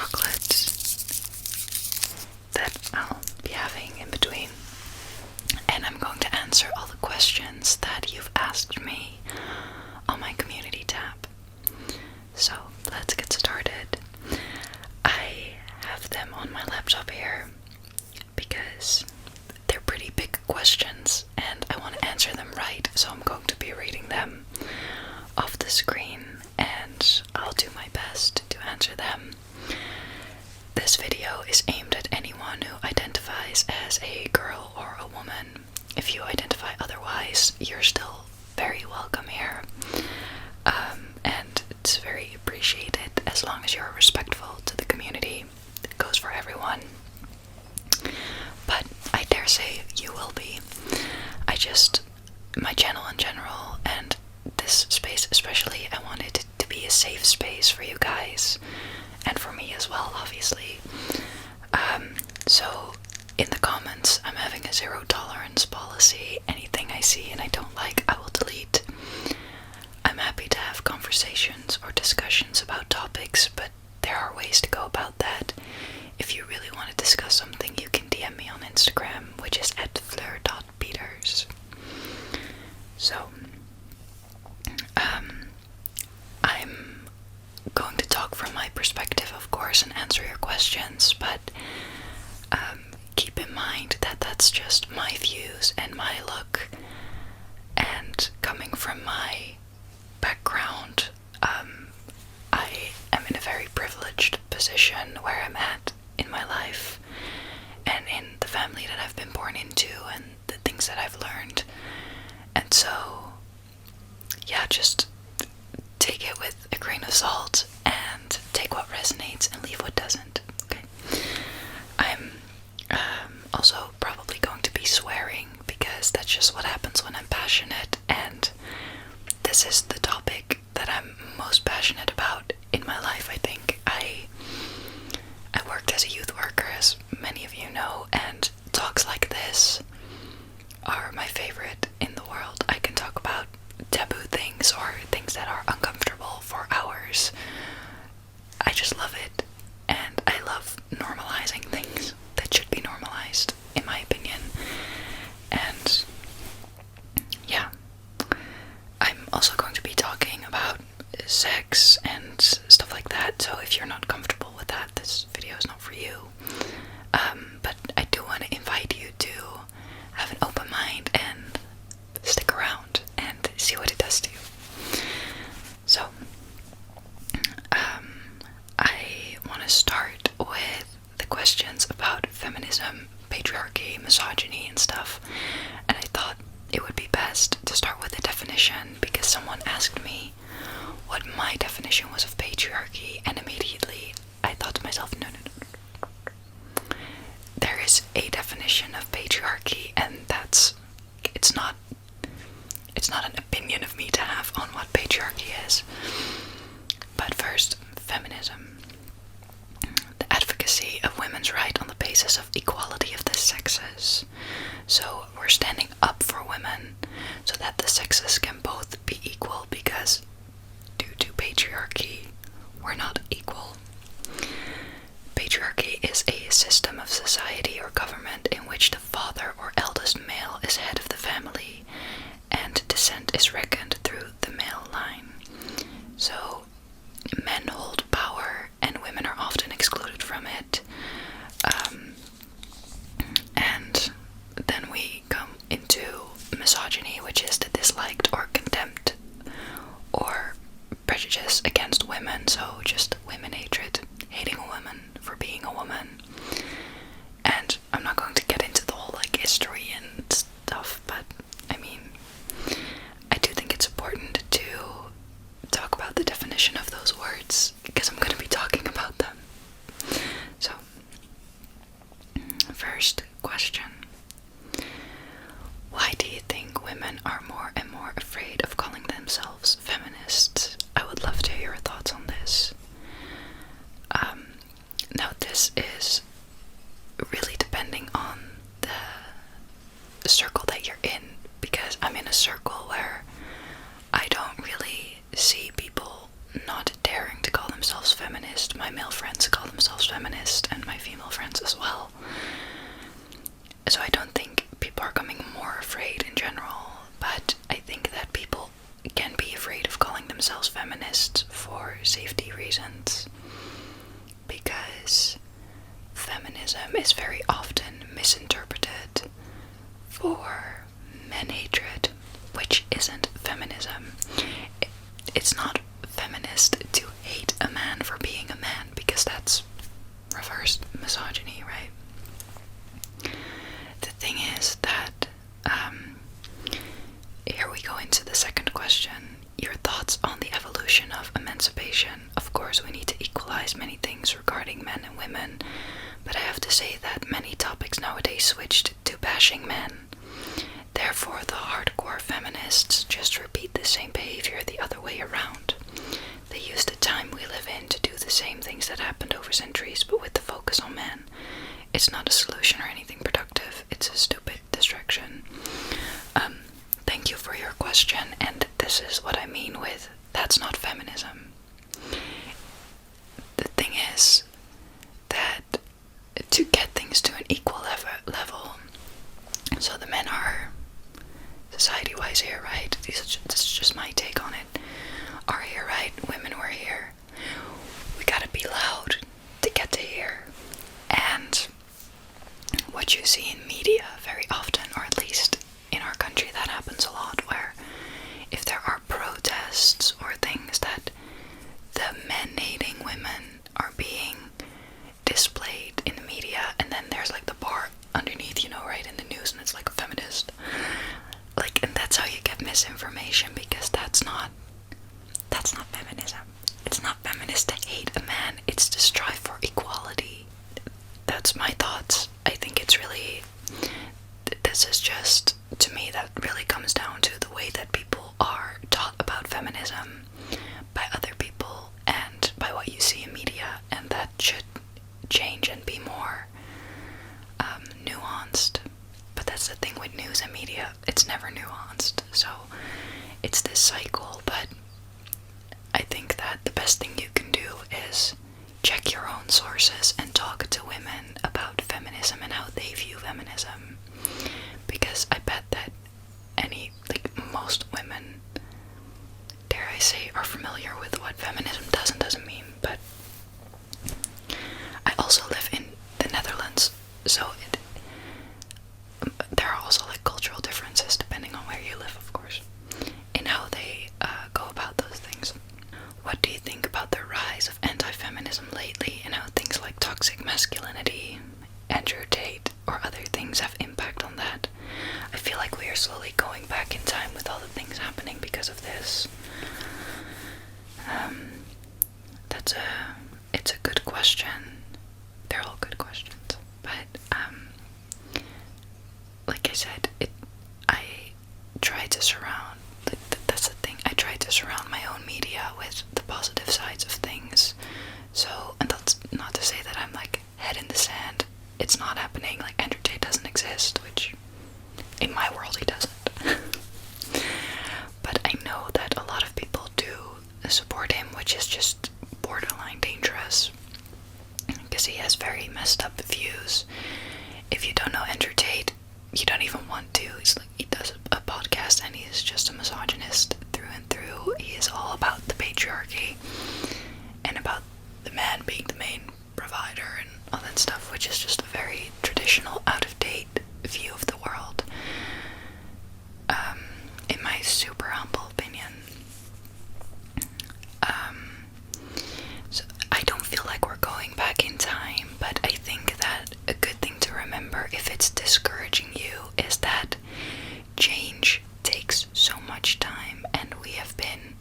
chocolate that I'll be having in between. And I'm going to answer all the questions that you've asked me on my community tab. So let's get started. I have them on my laptop here because they're pretty big questions and I want to answer them right, so I'm going to be reading them off the screen and I'll do my best to answer them. This video is aimed at anyone who identifies as a girl or a woman. If you identify otherwise, you're still very welcome here. And it's very appreciated as long as you're respectful to the community. It goes for everyone. But I dare say you will be. My channel in general and this space especially, I wanted it to be a safe space for you guys and for me as well, obviously. So in the comments, I'm having a zero tolerance policy. Anything I see and I don't like, I will delete. I'm happy to have conversations or discussions about topics, but there are ways to go about that. If you really want to discuss something, you can DM me on Instagram, which is @fleur.peters. So, I'm going to talk from my perspective, of course, and answer your questions, but keep in mind that that's just my views and my look, and coming from my background, I am in a very privileged position where I'm at in my life and in the family that I've been born into and the things that I've learned. And so, yeah, just take it with a grain of salt and take what resonates and leave what doesn't, okay? I'm also probably going to be swearing because that's just what happens when I'm passionate, and this is the topic that I'm most passionate about in my life, I think. I worked as a youth worker, as many of you know, and talks like this are my favorite in the world. I can talk about taboo things or things that are uncomfortable for hours. I just love it, and I love normalizing things that should be normalized, in my opinion. And yeah, I'm also going to be talking about sex and stuff like that, so if you're not comfortable with that, this video is not for you. But I do want to invite you to have an open mind and stick around and see what it does to you. So, I want to start with the questions about feminism, patriarchy, misogyny, and stuff. And I thought it would be best to start with a definition because someone asked me what my definition was of patriarchy, and immediately I thought to myself, no. There is a definition of patriarchy, and it's not an opinion of me to have on what patriarchy is. But first, feminism. The advocacy of women's right on the basis of equality of the sexes. So we're standing up for women so that the sexes can both be equal, because due to patriarchy, we're not equal. Patriarchy is a system of society or government in which the father or eldest male is head of the family and descent is reckoned through the male line. So men hold power and women are often excluded from it. And then we come into misogyny, which is the disliked or contempt or prejudice against women, so just women hatred, hating a woman for being a woman. And I'm not going to get into the whole history and stuff, but I mean, I do think it's important to talk about the definition of those words because I'm going to be talking about them. So, first question. Why do you think women are more and more afraid of calling themselves feminists? I would love to hear your thoughts on this. Now, this is really depending on the circle that you're in, because I'm in a circle where I don't really see people not daring to call themselves feminist. My male friends call themselves feminist, and my female friends as well. So I don't think people are becoming more afraid in general, but I think that people can be afraid of calling themselves feminists for safety reasons, because feminism is very often misinterpreted for men hatred, which isn't feminism. It's not feminist to hate a man for being a man, because that's reversed misogyny, right? The thing is that, here we go into the second question. Your thoughts on the evolution of emancipation. Of course, we need to equalize many things regarding men and women, but I have to say that many topics nowadays switched to bashing men. Therefore, the hardcore feminists just repeat the same behavior the other way around. They use the time we live in to do the same things that happened over centuries, but with the focus on men. It's not a solution or anything productive. It's a stupid distraction. Thank you for your question, and this is what I mean with that's not feminism. The thing is that to get things to an equal level, so the men are society-wise here, right? This is just my take on it. Are here, right? Women were here. We gotta be loud to get to here. And what you see in media very often, or at least in our country that happens a lot, where if there are protests or things that the men-hating women are being displayed in the media, and then there's like the bar underneath, you know, right, in the news, and it's like a feminist. Like, and that's how you get misinformation, because that's not feminism. It's not feminist to hate a man, it's to strive for equality. That's my thoughts. I think it's really, this is just, to me, that really comes down to the way that people are taught about feminism by other people and by what you see in media, and that should change and be more nuanced. But that's the thing with news and media, it's never nuanced, so it's this cycle. But I think that the best thing you can do is check your own sources and talk to women about feminism and how they view feminism, because I bet that most women, dare I say, are familiar with what feminism does and doesn't mean. But I also live in the Netherlands, so there are also like cultural differences depending on where you live, of course, in how they go about those things. What do you think about the rise of anti-feminism lately, and how things like toxic masculinity, Andrew Tate, or other things have impact on that? I feel like we are slowly going back in time with all the things happening because of this. It's a good question. They're all good questions, but like I said, I try to surround, that's the thing, I try to surround my own media with the positive sides of things. So, and that's not to say that I'm like head in the sand. It's not happening, like Andrew Tate doesn't exist, which in my world he doesn't. But I know that a lot of people do support him, which is just borderline dangerous, because he has very messed up views. If you don't know Andrew Tate, you don't even want to. He does a podcast, and he is just a misogynist through and through. He is all about the patriarchy and about the man being the main provider and all that stuff, which is just a very traditional, out-of-date view of the world, in my super humble opinion. So I don't feel like we're going back in time, but I think that a good thing to remember, if it's discouraging you, is that change takes so much time, and we have been,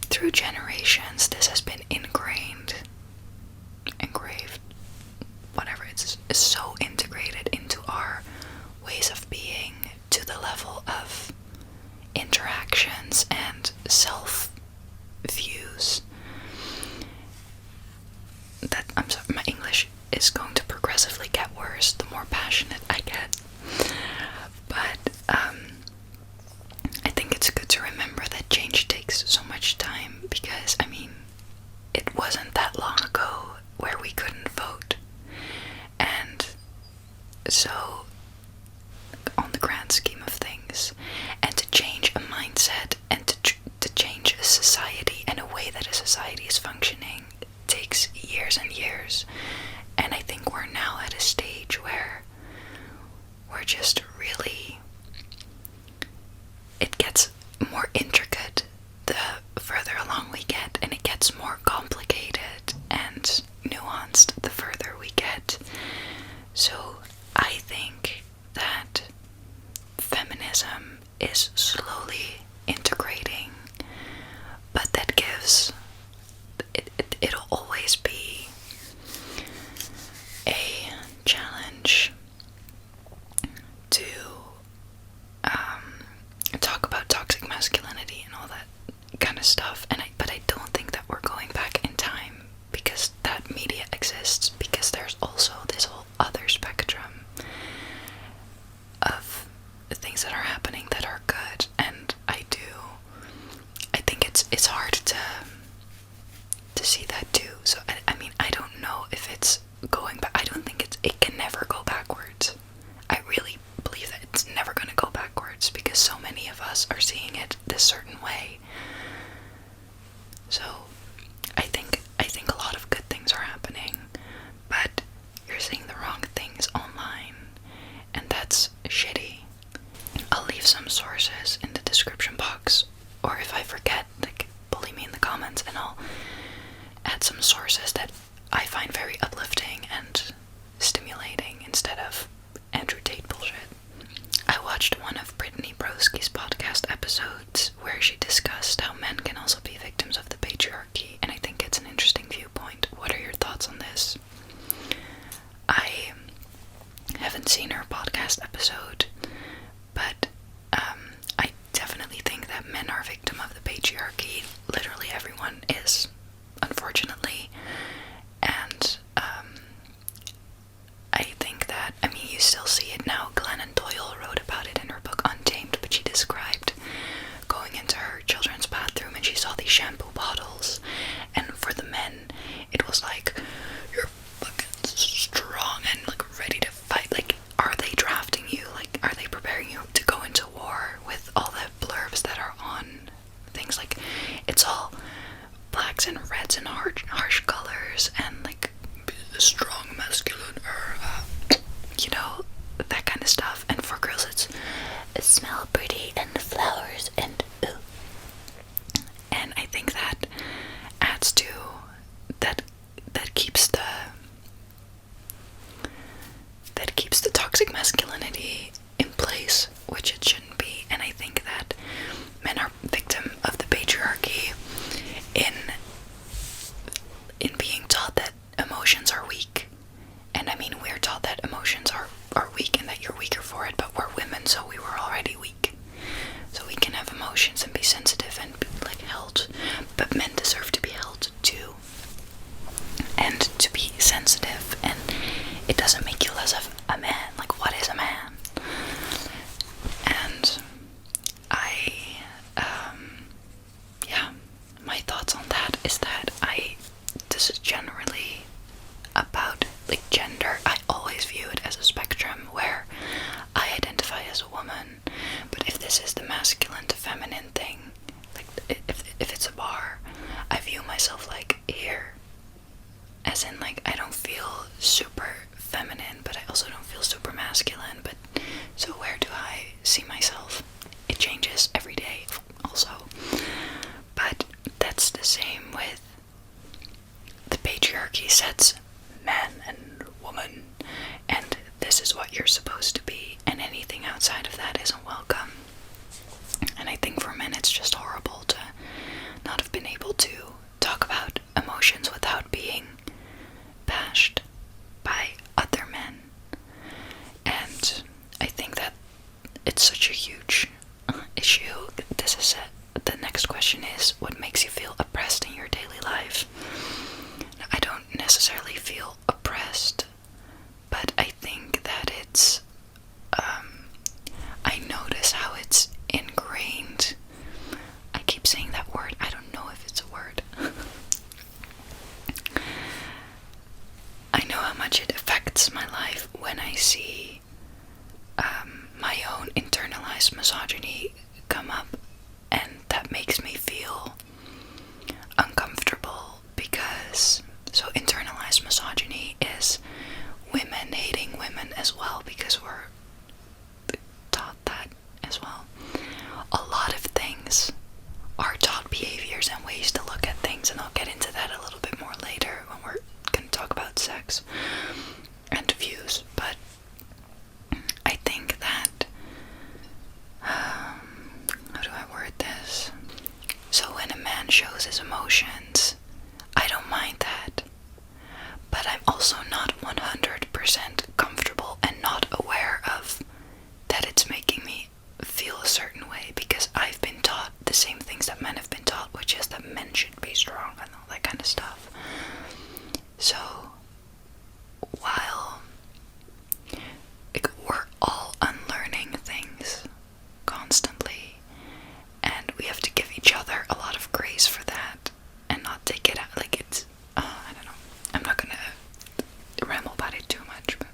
through generations, this has been engraved, whatever, it's so integrated into our ways of being, to the level of interactions and self-views, that, I'm sorry, my English is going to progressively get worse the more passionate I get. But I think it's good to remember that change takes so much time, because, I mean, it wasn't that long ago years. And I think we're now at a stage where we're just really, it gets more intricate the further along we get, and it gets more complicated and nuanced the further we get. So I think that feminism is slowly integrating, but that gives it'll always be a challenge to talk about toxic masculinity and all that kind of stuff. But I don't think that we're going back in time, because that media exists, because there's also this whole other spectrum of things that are happening that are good. And I think it's hard to see that too. So I mean, I don't know if it's going back. I don't think it can never go backwards. I really believe that it's never going to go backwards, because so many of us are seeing it this certain way. So I think a lot of good things are happening, but you're seeing the wrong things online, and that's shitty. I'll leave some sources in the description box, or if I forget, like, bully me in the comments, and I'll add some sources that I find very uplifting and stimulating instead of Andrew Tate bullshit. I watched one of Brittany Broski's podcast episodes where she discussed how men can also be victims of the patriarchy, and I think it's an interesting viewpoint. What are your thoughts on this? I haven't seen her podcast episode, but I definitely think that men are a victim of the patriarchy. Literally everyone is, unfortunately. And I think that, I mean, you still see it now. Glennon Doyle wrote about it in her book Untamed, but she described going into her children's bathroom and she saw these shampoo bottles, and for the men it was like, you're fucking strong and like ready to fight. Like, are they drafting you? Like, are they preparing you to go into war with all the blurbs that are on things? Like, it's all blacks and reds and harsh colors and like strong masculine, or you know, that kind of stuff. And for girls it's smell pretty and flowers and ooh. And I think that adds to that keeps the toxic masculinity in place, which it shouldn't be. And I think that men are victim of the patriarchy in being taught that emotions are weak. And I mean, we're taught that emotions are weak and that you're weaker for it, but we're women, so we were already weak. So we can have emotions and be sensitive and be like held, but men deserve to be held too, and to be sensitive, and it doesn't make you less of a man. Like, what is a man? And my thoughts on that is that this is generally about, like, gender. I always view it as a spectrum where I identify as a woman, but if this is the masculine to feminine thing, like, if it's a bar, I view myself like here, as in, like, I don't feel super feminine, but I also don't feel super masculine. But so where do I see myself? It changes every day also. But that's the same with the patriarchy sets man and woman, and this is what you're supposed to be, and anything outside of that isn't welcome. And I think for men it's just horrible to not have been able to talk about emotions without being bashed by other men. And I think that it's such a huge issue. This is it. The next question is, what makes you feel oppressed in your daily life? I don't necessarily feel oppressed, but I think that it's I notice how it's ingrained. I keep saying that word. I don't know if it's a word. I know how much it affects my life when I see my own internalized misogyny come up, and that makes me feel uncomfortable, because so internalized misogyny topics and views, but I think that, how do I word this? So when a man shows his emotions, I don't mind that, but I'm also not 100% comfortable and not aware of that it's making me feel a certain way, because I've been taught the same things that men have been taught, which is that men should be strong and all that kind of stuff. So while we're all unlearning things constantly, and we have to give each other a lot of grace for that and not take it out like it's I don't know, I'm not gonna ramble about it too much, but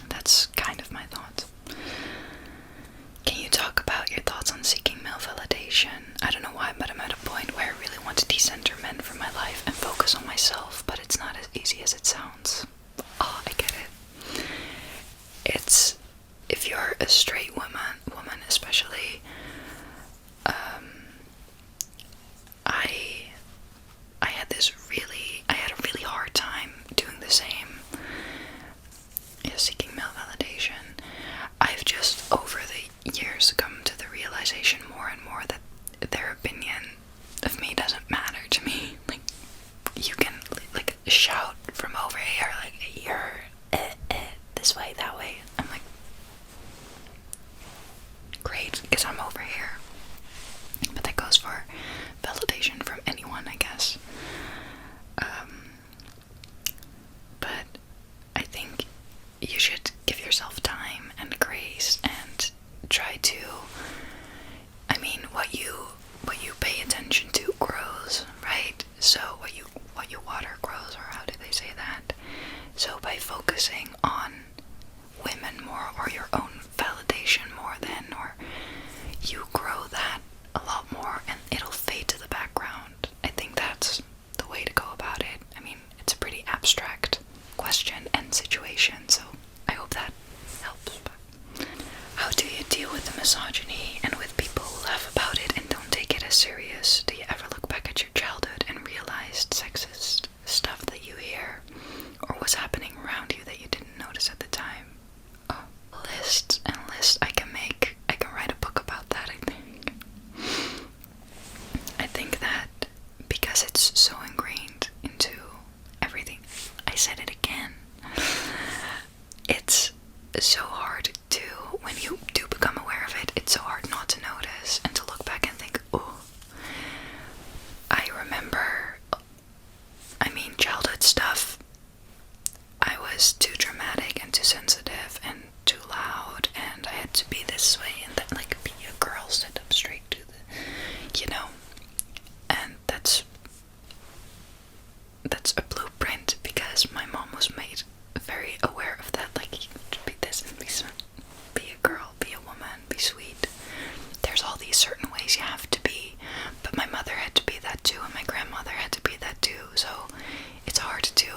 that's kind of my thoughts. Can you talk about your thoughts on seeking male validation? I don't know why, but I'm at a point where I really want to decenter men from my life and focus on myself, but it's not as easy as it sounds. Oh, I get it. It's, if you're a straight woman especially, I had a really hard time doing the same, seeking male validation. I've just over the years come to the realization more and more that their opinion of me doesn't matter to me. Like, you can like shout from over here like, you're this way, that way. I'm like, great, because I'm over here. But that goes for validation from anyone, I guess. But I think you should give yourself time and grace and try to, I mean, what you pay attention to grows, right? So what you water grows, or how do they say that? So by focusing on women more, or your own validation more then, or you grow that a lot more and it'll fade to the background. I think that's the way to go about it. I mean, it's a pretty abstract question and situation, so I hope that helps. But how do you deal with the misogyny and with people who laugh about it and don't take it as serious? Do you ever look back at your childhood and realize sexist stuff that you hear, or what's happening around you that you didn't notice at the time? Oh, lists and lists I can make. I can write a book about that, I think. I think that because it's so ingrained into everything, I said it again, it's so hard to, when you do become aware of it, it's so hard not to notice and to look back and think, oh, I remember, I mean, childhood stuff, I was too dramatic and too sensitive and too loud, and I had to be this way and that, like, be a girl, sit up straight to the, you know, and that's a blueprint because my mom was made very aware of that, like, you should be this and be a girl, be a woman, be sweet. There's all these certain ways you have to be, but my mother had to be that too, and my grandmother had to be that too, so it's hard to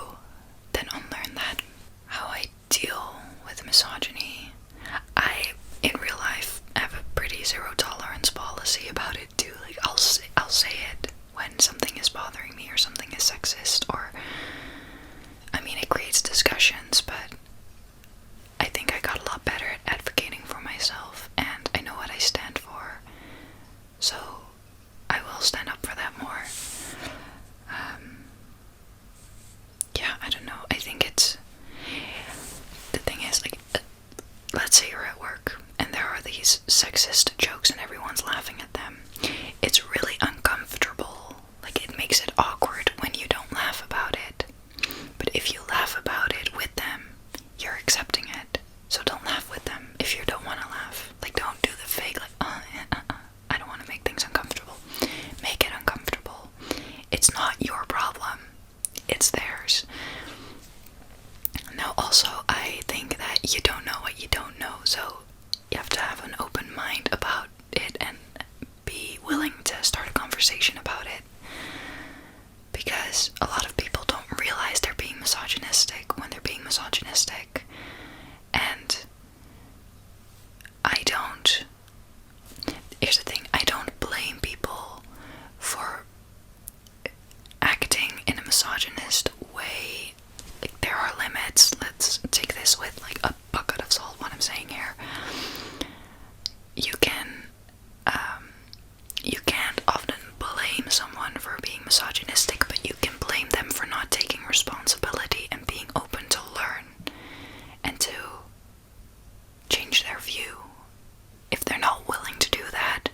then unlearn that. How I deal with misogyny, I, in real life, have a pretty zero tolerance policy about it too. Like, I'll say it when something is bothering me or something is sexist, or, I mean, it creates discussions, but I think I got a lot better at advocating for myself, and I know what I stand for, so I will stand up for that more. Yeah, I don't know, I think it's, the thing is, like, let's say you're at work, and there are these sexist jokes and everyone's laughing at them. It's really uncomfortable, like, it makes it awkward when you don't laugh about it, but if you laugh about it with them, you're accepting it, so don't laugh with them if you don't want to laugh. Like, don't do the fake, like, I don't want to make things uncomfortable. Make it uncomfortable. It's not your problem, it's theirs. Now, also, I think that you don't know what you don't know, so you have to have an open mind about it and be willing to start a conversation about it, because a lot of people don't realize they're being misogynistic when they're being misogynistic, and here's the thing, I don't blame people for acting in a misogynist way responsibility and being open to learn and to change their view. If they're not willing to do that,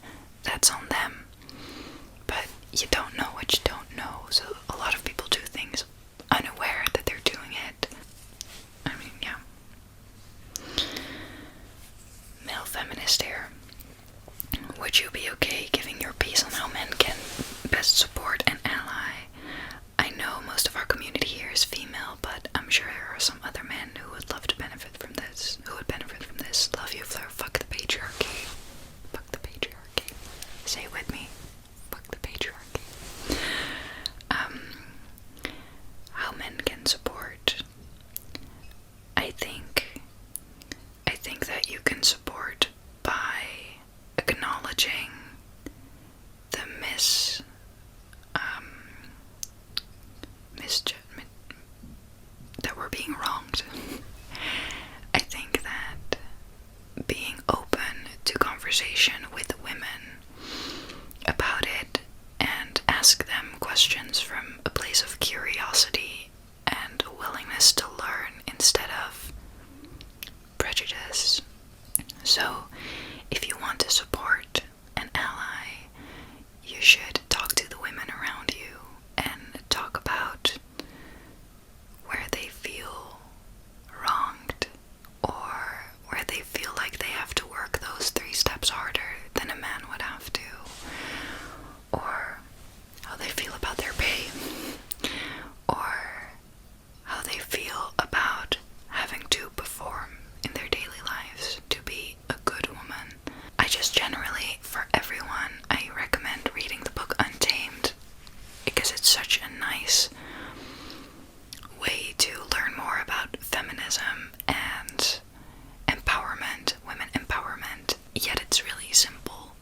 that's on them. But you don't know what you don't know, so a lot of people do things unaware that they're doing it. I mean, yeah. Male feminist here. Would you be okay giving your piece on how men can best support an ally? I know most of our community here is female, but I'm sure there are some other men who would love to benefit from this. Love you, Fleur. Fuck the patriarchy. Fuck the patriarchy. Say it with me. Fuck the patriarchy. How men can support. I think that you can support by acknowledging the misjudgment that we're being wronged. I think that being open to conversation with women about it and ask them questions from a place of curiosity and a willingness to learn instead of prejudice. So, if you want to support an ally, you should talk to the women around you and talk about where they feel wronged or where they feel like they have to work those 3 steps harder than a man would have to, or how they feel about their pay, or how they feel about having to perform in their daily lives to be a good woman. I just generally, for everyone, I recommend reading the book Untamed because it's such a nice way to learn more about feminism and empowerment, women empowerment, yet it's really simple,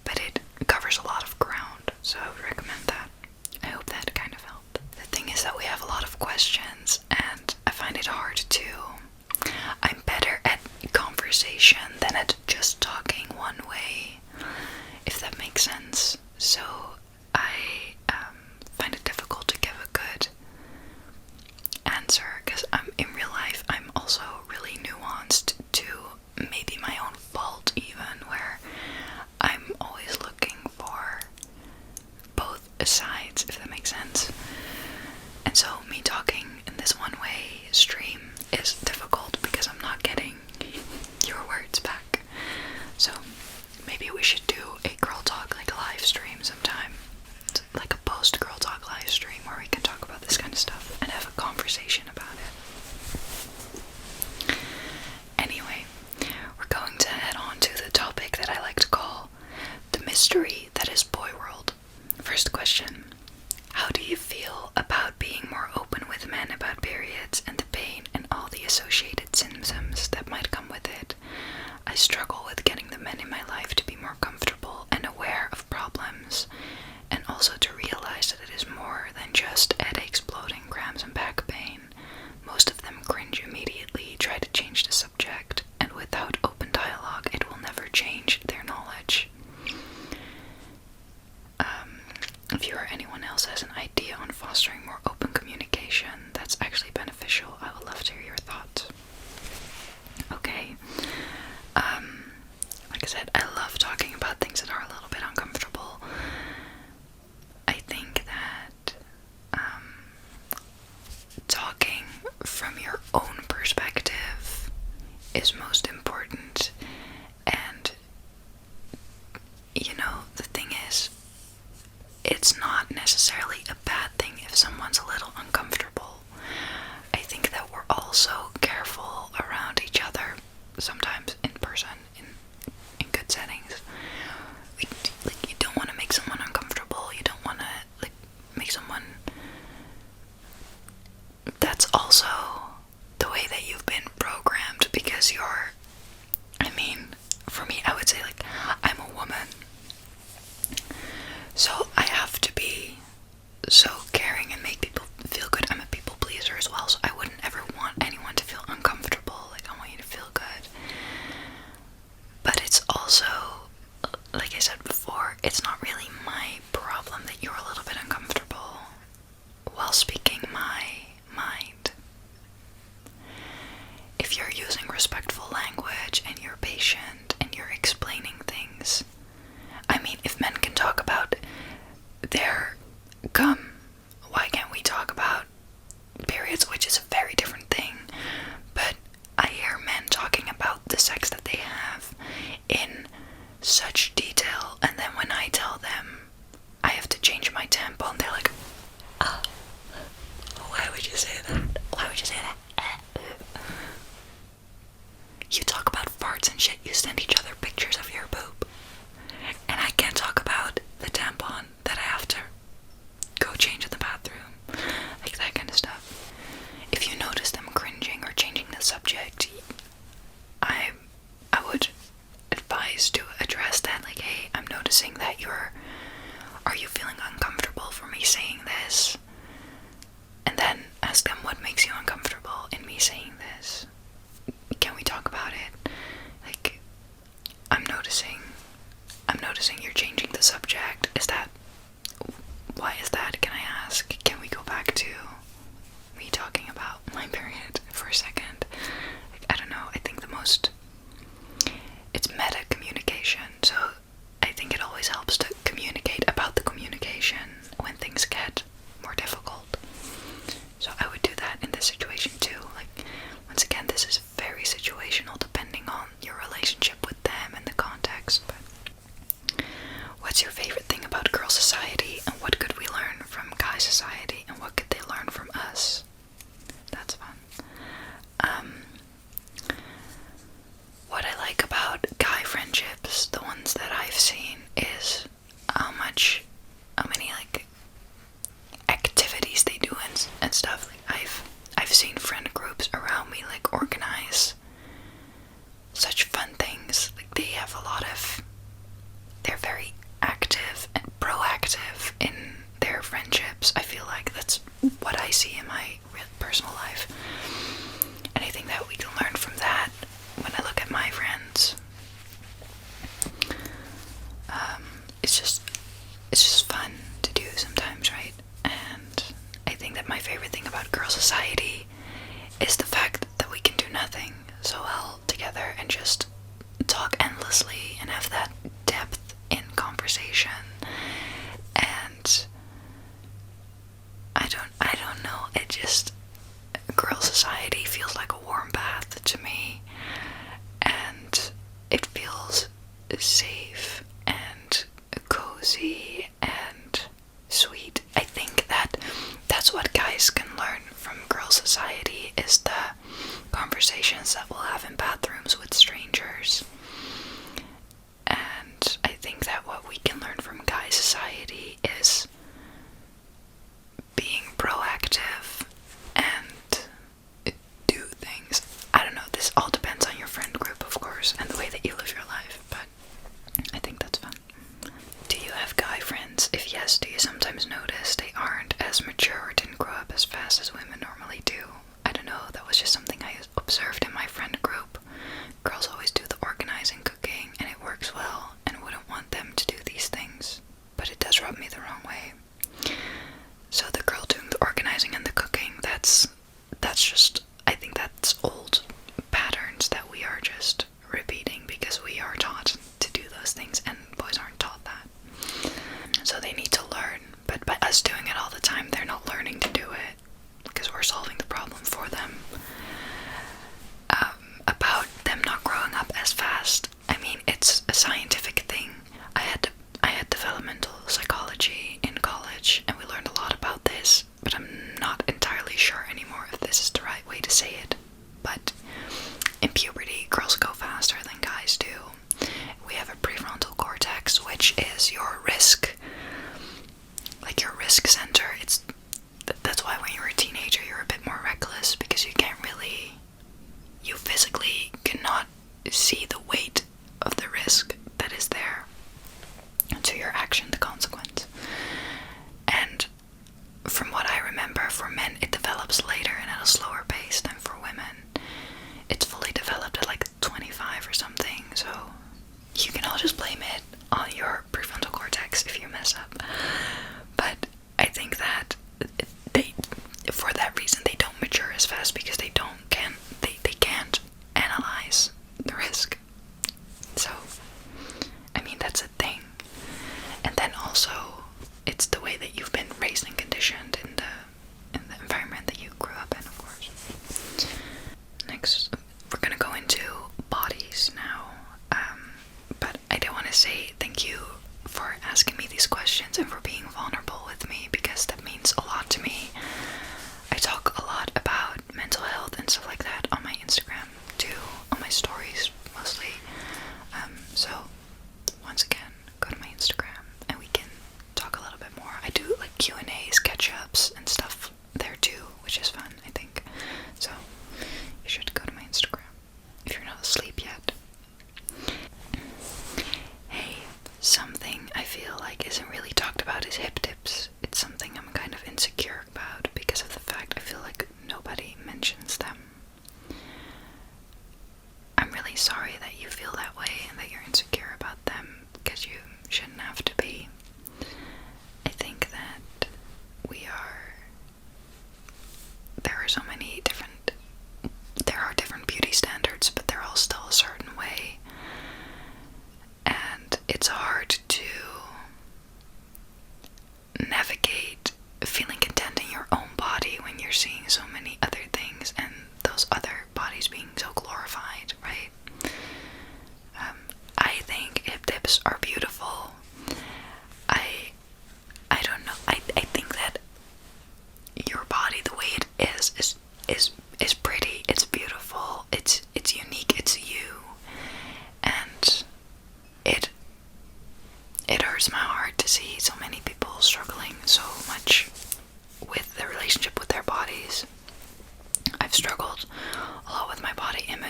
but it covers a lot of ground, so I would recommend that. I hope that kind of helped. The thing is that we have a lot of questions, and I find it hard to... I'm better at conversation than at just talking one way, if that makes sense. So I find it difficult to give a good answer, because in real life I'm also really nuanced to maybe my own fault even, where I'm always looking for both sides, if that makes sense. And so me talking in this one-way stream is difficult because I'm not getting your words back. So maybe we should do a girl talk, like a live stream sometime, like a post girl talk live stream where we can talk about this kind of stuff and have a conversation about it. Anyway, we're going to head on to the topic that I like to call the mystery that is boyworld. First question: how do you feel about being more open with men about periods and the pain and all the associated symptoms that might come with it? I struggle with getting the men in my life to be more comfortable and aware of problems, and also to realize that it is more than just headaches, bloating, cramps, and back pain. Most of them cringe immediately, try to change the subject, and without open dialogue, it will never change their knowledge. If you or anyone else has an idea on fostering more open communication that's actually beneficial, I would love to hear your thoughts. Okay. Like I said, I love talking about things that are a little bit uncomfortable. I think that talking from your own perspective is most important. And, you know, the thing is, it's not necessarily a bad thing if someone's a little uncomfortable. I think that we're also careful around each other, sometimes in person, in good settings. You don't want to make someone uncomfortable. You don't want to make someone... That's also the periods, which is a very different thing. But I hear men talking about the sex that they have in such detail, and then when I tell them I have to change my tampon, they're like, oh, why would you say that? Why would you say that? You talk about farts and shit, you send each other pictures of your poop. And I can't talk about the tampon that I have to go change in the bathroom. Like that kind of stuff. If you notice them cringing or changing the subject, I would advise to address that. Like, hey, I'm noticing that are you feeling uncomfortable for me saying this? And then ask them, what makes you uncomfortable in me saying this? Can we talk about it? Like, I'm noticing you're changing the subject. Why is that? Can I ask? Can we go back to me talking about my period for a second? Like, I don't know, I think it's meta communication, so I think it always helps to communicate about the communication when things get more difficult. So I would do that in this situation too. Like, once again, this is very situational depending on your relationship with them and the context. But what's your favorite thing about girl society, and what could we learn from guy society, and what could they learn from us? That's fun. What I like about guy friendships, the ones that I've seen, is how many like activities they do and stuff. Like I've seen friend groups around me like organize such fun things. Like they're very active and proactive in their friendships. I feel like that's what I see in my real personal life. And I think that we can learn from that when I look at my friends. It's just fun to do sometimes, right? And I think that my favorite thing about girl society is the fact that we can do nothing so well together and just talk endlessly and have that depth in conversation. And I don't know, girl society feels like a warm bath to me, and it feels safe and cozy and sweet. I think that's what guys can learn from girl society, is the conversations that we'll have in bathrooms with strangers. And I think that what we can learn from guy society is being proactive and do things. I don't know, this all depends on your friend group, of course, and the way that you live your life, but I think that's fun. Do you have guy friends? If yes, do you sometimes notice they aren't as mature or didn't grow up as fast as women normally do? I don't know, that was just something I observed in my friend group. Girls always do the organizing, cooking, and it works well, and wouldn't want them to do these things, but it does rub me the wrong way. So the girl doing the organizing and the cooking, that's just, I think that's old patterns that we are just repeating because we are taught to do those things and boys aren't taught that. So they need to learn, but by us doing it all the time, they're not learning to do it because we're solving the problem for them. About them not growing up as fast, I mean, it's a scientific thing. I had developmental psychology in college, and we learned a lot about this, but I'm not entirely sure anymore if this is the right way to say it. But in puberty, girls go faster than guys do. We have a prefrontal cortex, which is your risk center. That's why when you're a teenager, you're a bit more reckless, because you physically cannot see the weight of the risk that is there to your action, the consequence. And from what I remember, for men it develops later and at a slower pace than for women. It's fully developed at like 25 or something, so you can all just blame it on your prefrontal cortex if you mess up. But I think that for that reason, they don't mature as fast, because they can't analyze the risk. So, I mean, that's a thing. And then also, it's the way that you've been raised and conditioned in the environment that you grew up in, of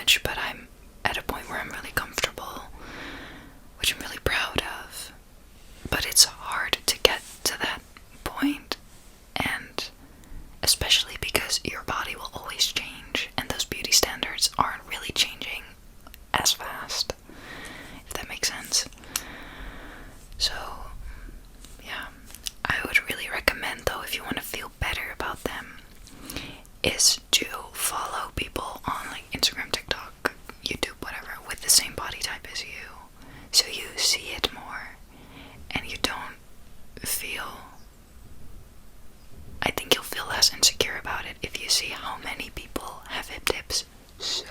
manage, but I'm at a point where I'm really comfortable, which I'm really proud of. But it's hard to get to that point, and especially because your body will always change, and those beauty standards aren't really changing as fast, if that makes sense. So, yeah, I would really recommend, though, if you want to feel better about them, is to follow people on like Instagram, TikTok, YouTube, whatever, with the same body type as you, so you see it more, and you don't feel, I think you'll feel less insecure about it if you see how many people have hip dips. So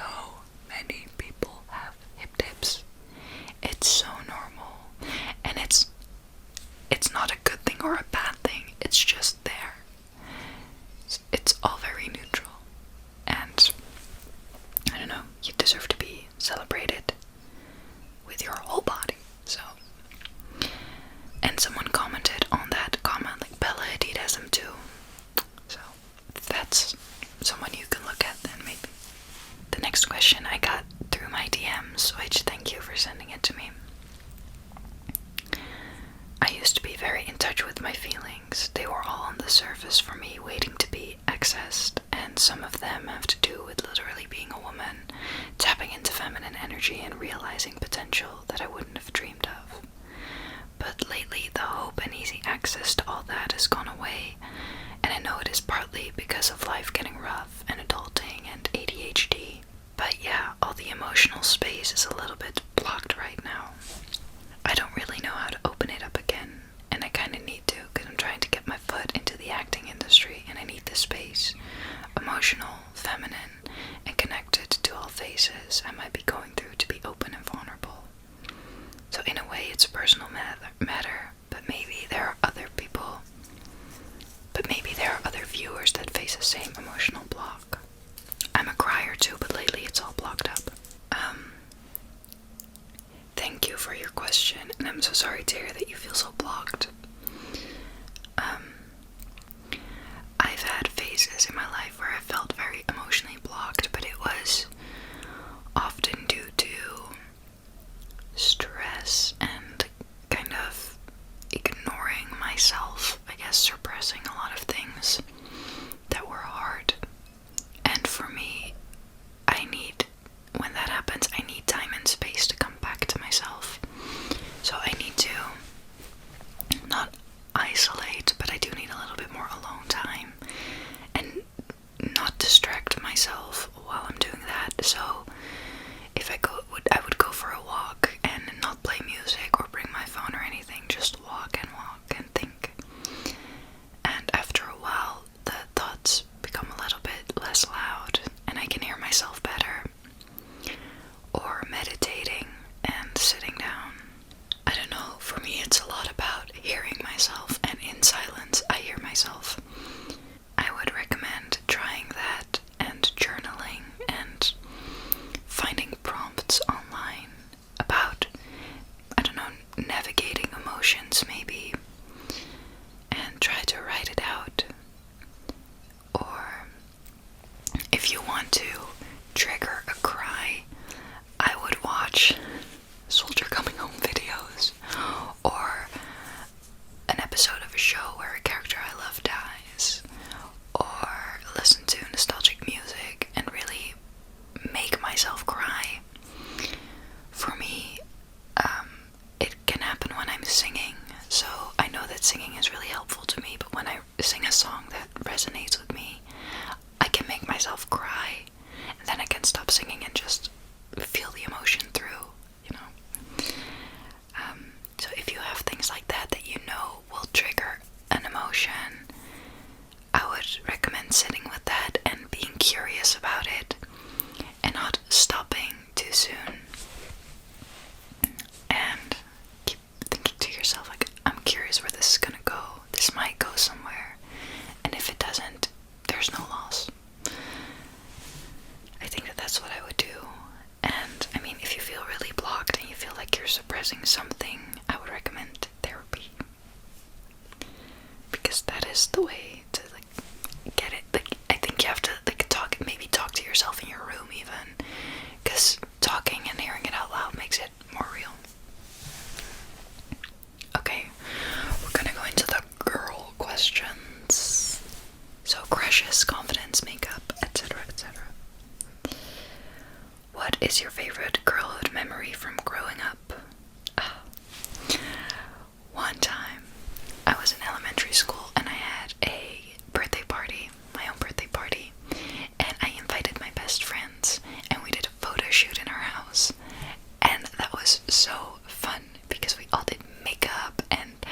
many people have hip dips. It's so normal, and it's not a good thing or a bad thing, it's just there. It's all very neutral, and I don't know, you deserve to be celebrated with your whole body. So, and someone commented on that comment, like, Bella Hadid has them too. So if that's someone you can look at, then maybe. The next question I got through my DMs, which thank you for sending it to me. I used to be very in touch with my feelings. They were all on the surface for me, waiting to be accessed, and some of them have to do with literally being a woman, tapping into feminine energy and realizing potential that I wouldn't have dreamed of. But lately, the hope and easy access to all that has gone away, and I know it is partly because of life getting rough and adulting and ADHD. But yeah, all the emotional space is a little bit blocked right now. I don't really know how to open it up again, and I kind of need to, because I'm trying to get my foot into the acting industry, and I need the space. Emotional, feminine, and connected to all phases I might be going through to be open and vulnerable. So in a way, it's a personal matter, but maybe there are other people, viewers that face the same emotional block. I'm a crier too, but lately it's all blocked up. Thank you for your question, and I'm so sorry to hear that you feel so blocked. I've had phases in my life where I felt very emotionally blocked, but it was often due to stress and kind of ignoring myself, I guess, suppressing a lot of things that were hard. And for me, when that happens, I need time and space to come back to myself. So I need to not isolate, but I do need a little bit more alone time and not distract myself while I'm doing that. So if I would go for a walk and not play music or bring my phone or anything, just walk and think. And after a while, the thoughts become a little bit less loud and I can hear myself better. Or meditating and sitting down. I don't know, for me it's a lot about hearing myself, and in silence I hear myself. I would recommend trying that and journaling and finding prompts online about, I don't know, navigating emotions maybe, and try to write it out. Or if you want to trigger a cry, I would watch Soldier Coming Home videos, or an episode of a show where a character I love dies, or listen to nostalgic music and really make myself cry. For me, it can happen when I'm singing, so I know that singing is really helpful to me, but when I sing a song that resonates with me, I can make myself cry, and then I can stop singing and just feel the emotion through, you know. So if you have things like that that you know will trigger an emotion, I would recommend sitting with that and being curious about it and not stopping too soon. And keep thinking to yourself, like, I'm curious where this is gonna go. This might go somewhere. And if it doesn't, there's no loss. I think that that's what I would do. And I mean, if you feel really blocked and you feel like you're suppressing something, I would recommend therapy, because that is the way to like get it. Like, I think you have to like talk to yourself in your room even, because What is your favorite girlhood memory from growing up? One time, I was in elementary school and I had a birthday party, my own birthday party, and I invited my best friends and we did a photo shoot in our house. And that was so fun because we all did makeup and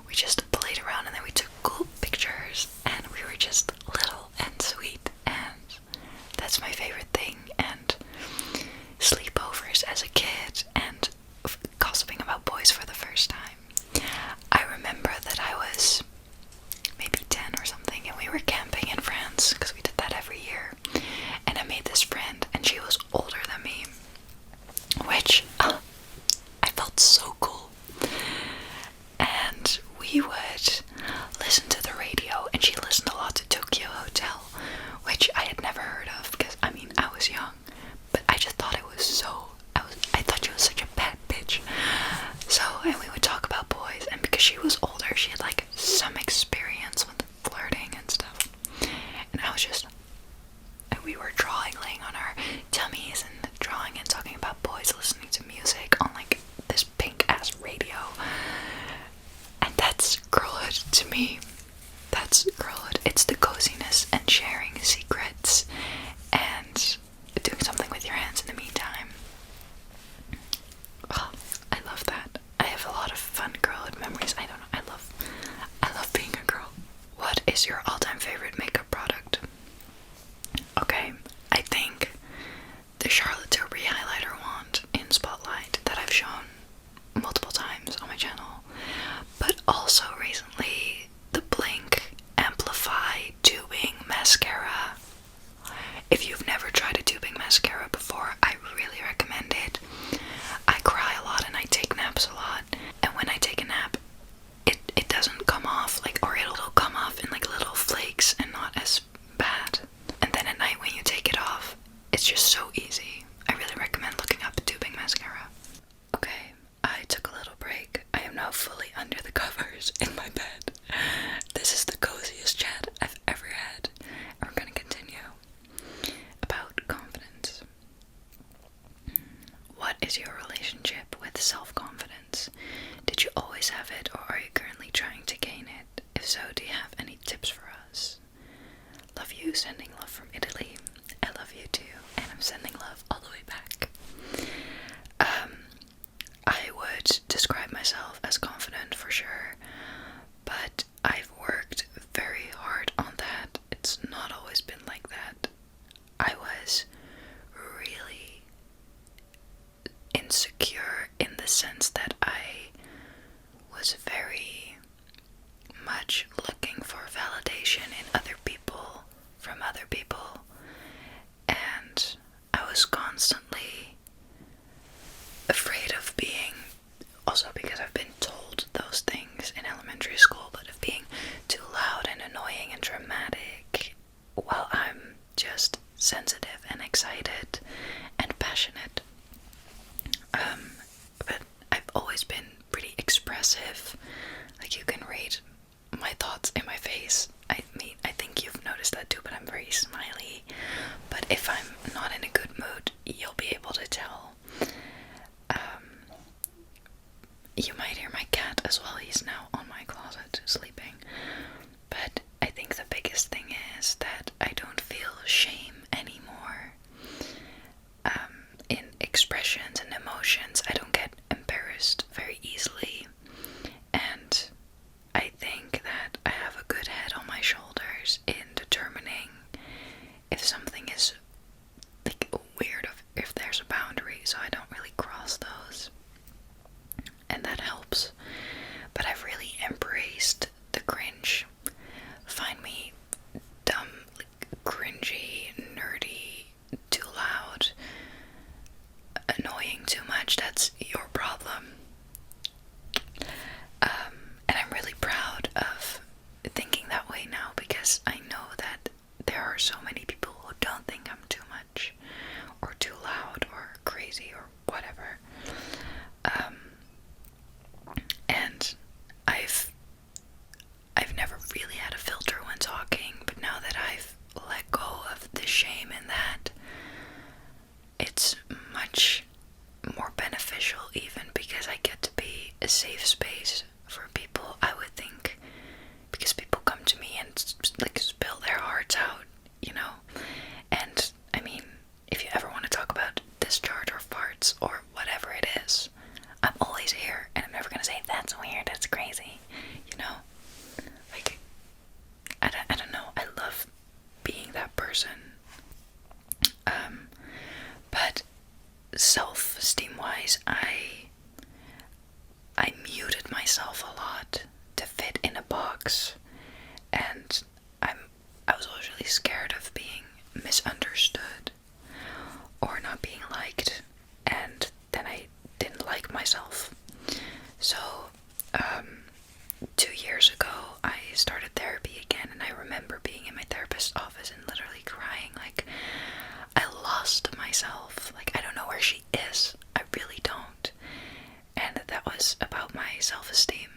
we just played around, and then we took cool pictures and we were just little and sweet, and that's my favorite thing. And sleepovers as a kid and gossiping about boys for the first time. I remember that I was maybe 10 or something and we were camping in France because we did that every year, and I made this friend and she was older than me, which I felt so cool. And we would listen to the radio, and she listened a lot to Tokyo Hotel, which I had never heard of because I mean I was young, but I just thought it was so, I thought she was such a bad bitch. So, and we would talk about boys, and because she was older, she had like some experience with flirting and stuff, and I was just, and we were drawing, laying on our tummies and drawing and talking about boys, listening to music on like this pink ass radio. And that's girlhood to me. That's girlhood. It's the coziness and sharing secrets and doing something with your hands in the meantime. Oh, I love that. I have a lot of fun girlhood memories. I don't know. I love being a girl. What is your all-time favorite makeup product? Okay, I think the Charlotte Tilbury highlighter wand in Spotlight that I've shown multiple times on my channel, but also recently the Blink Amplify tubing mascara. If you've never tried a tubing mascara before, I really recommend it. I cry a lot and I take naps a lot, and when I take a nap, it doesn't come off, like, or it'll come off in like little flakes and not as bad. And then at night when you take it off, it's just so easy. I really recommend looking up tubing mascara. Okay, I took a little break. I am now fully under the covers in my bed. This is the coziest chat I've ever had, and we're gonna continue about confidence. What is your relationship with self-confidence? Did you always have it, or are you currently trying to gain it? If so, do you have any tips for us? Love you, sending love from Italy. I love you too, and I'm sending love all the way back. I would describe myself as confident for sure, but I've worked very hard on that. It's not always been like that. I was really insecure in the sense that I was very much looking for validation in other people, from other people, and I was constantly afraid of being, also because I've been told those things in elementary school, but of being too loud and annoying and dramatic, while I'm just sensitive and excited and passionate. But I've always been pretty expressive. Like, you can read my thoughts in my face. I mean, I think you've noticed that too, but I'm very smiley. But if I'm not in a good mood, you'll be able to tell. You might hear my cat as well. He's now on my closet sleeping. But I think the biggest thing is that I don't feel shame anymore. In expressions and emotions, I don't get embarrassed very easily. And I think that I have a good head on my shoulders in determining if something is self-esteem wise, I muted myself a lot to fit in a box, and I was always really scared of being misunderstood or not being liked, and then I didn't like myself. So 2 years ago I started therapy again, and I remember being in my therapist's office and literally crying, like, I lost myself, like, I don't know where she is, I really don't. And that was about my self-esteem.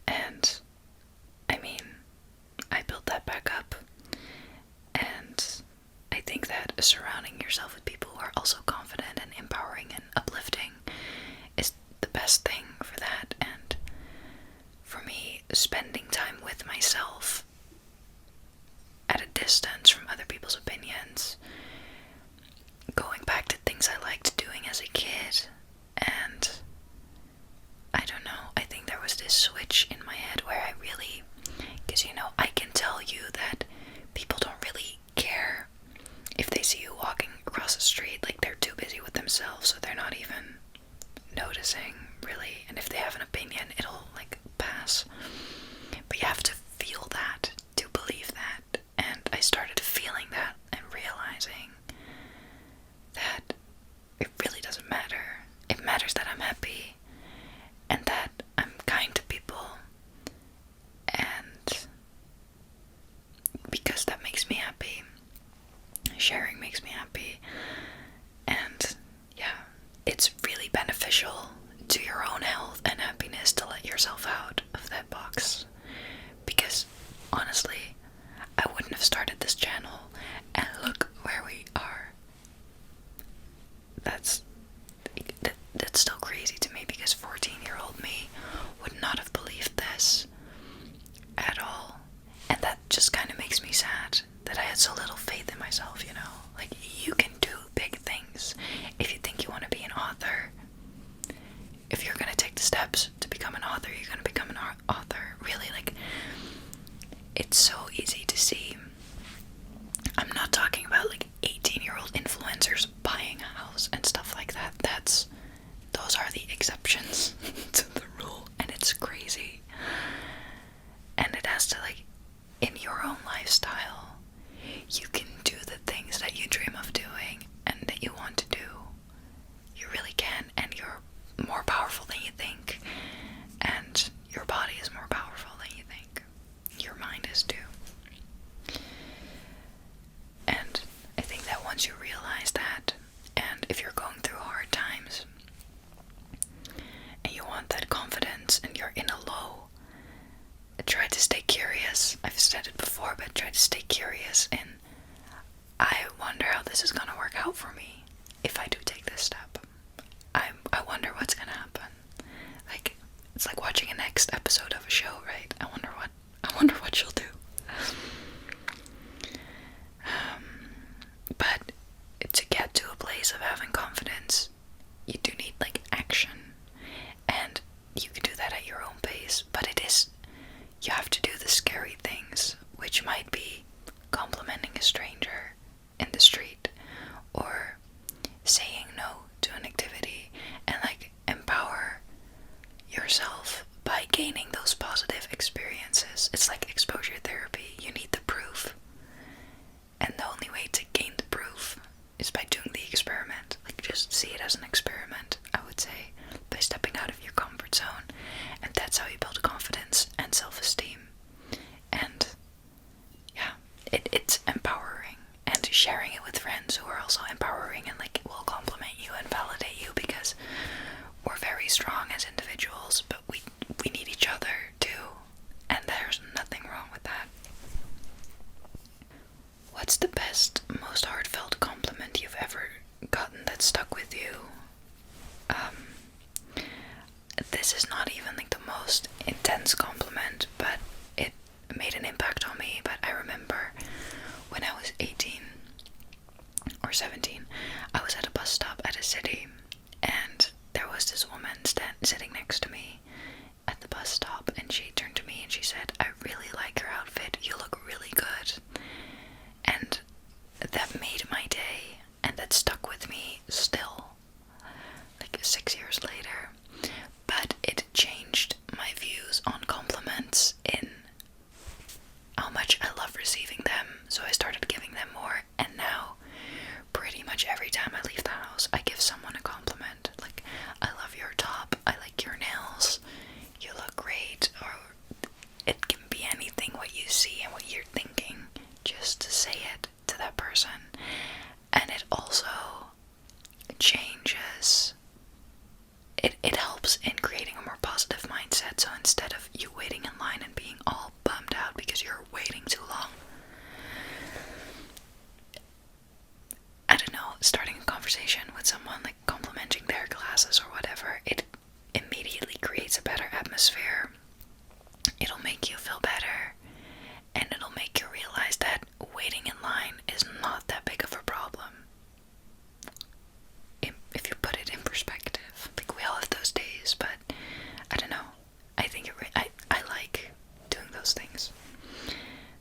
And I mean, I built that back up, and I think that surrounding yourself with people who are also confident and empowering and uplifting is the best thing for that. And for me, spending time with myself at a distance from other people's opinions, going back to things I liked doing as a kid, and I don't know, I think there was this switch in my head where I really, because you know, I can tell you that people don't really care if they see you walking across the street, like they're too busy with themselves, so they're not even noticing, really, and if they have an opinion, it'll like pass. But you have to feel that to believe that, and I started feeling that and realizing that it really doesn't matter. It matters that I'm happy and that I'm kind to people, and because that makes me happy, sharing makes me happy, and yeah, it's really beneficial to your own health and happiness to let yourself out of that box, because honestly, I wouldn't have started this channel, and look where we are. That's still crazy to me, because 14-year-old me would not have believed this at all, and that just kind of makes me sad that I had so little faith in myself, you know? Like, you can do big things if you think you want to be an author. If you're gonna take the steps to become an author, you're gonna become an author. Really, like, it's so easy to see. I'm not talking about like 18-year-old influencers buying a house and stuff like that. Those are the exceptions to the rule, and it's crazy. And it has to, like, in your own lifestyle, you can do the things that you dream of doing and that you want to do. You really can, and you're more powerful than you think, and your body is more powerful than you think. Your mind is too. And I think that once you realize that, and if you're going through hard times and you want that confidence and you're in a low, try to stay curious. I've said it before, but try to stay curious, and I wonder how this is gonna work out for me if I do take this step. I wonder what's gonna happen. Like, it's like watching a next episode of a show, right? I wonder what she'll do. But to get to a place of having confidence, you do need like action, and you can do that at your own pace, but you have to do the scary things, which might be complimenting a stranger in the street, or saying no to an activity, and like empower yourself by gaining those positive experiences. It's like exposure therapy. You need the proof, and the only way to gain the proof is by doing the experiment. Like, just see it as an experiment, I would say, by stepping out of your comfort zone, and that's how you build confidence and self-esteem. And yeah, it's empowering, and sharing it with friends who are also empowering and like will compliment you and validate you, because we're very strong as individuals, but we need each other too, and there's nothing wrong with that. What's the best, most heartfelt compliment you've ever gotten that stuck with you? This is not even like the most intense compliment, but it made an impact on me. But I remember when I was 18 or 17, I was at a bus stop at a city, and there was this woman sitting next to me at the bus stop, and she turned to me and she said, "I really like your outfit, you look really good." And that made my day, and that stuck with me starting a conversation with someone, like complimenting their glasses or whatever, it immediately creates a better atmosphere. It'll make you feel better, and it'll make you realize that waiting in line is not that big of a problem. If you put it in perspective, like we all have those days, but I don't know. I think I like doing those things.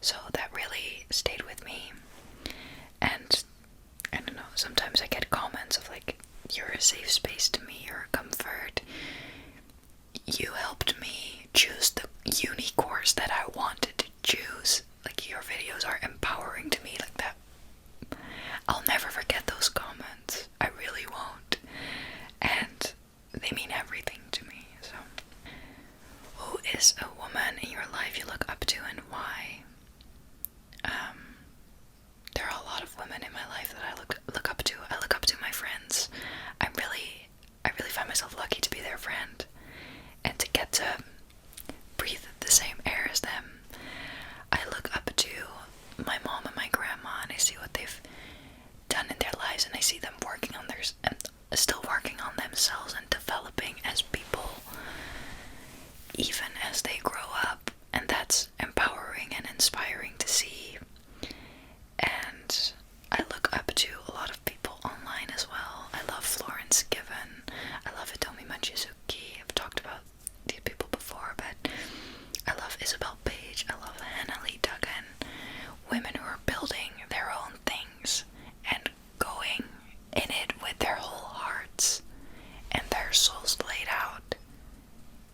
So that really stayed with me. And I don't know, sometimes I get comments of like, you're a safe space to me, you're a comfort. You helped me choose the uni course that I wanted to choose. Like, your videos are empowering to me, like that. I'll never forget those comments. I really won't. And they mean everything to me. So, who is a woman in your life you look up to and why? There are a lot of women in my life that I look up to. I look up to my friends. I really find myself lucky to be their friend and to get to breathe the same air as them. I look up to my mom and my grandma, and I see what they've done in their lives, and I see them working on theirs and still working on themselves and developing as people, even as they grow up, and that's empowering and inspiring to see. And I look up to a lot of people online as well. I love Florence Given. I love Hitomi Machizuki. I've talked about these people before, but I love Isabel Page. I love Hannah Lee Duggan. Women who are building their own things and going in it with their whole hearts and their souls laid out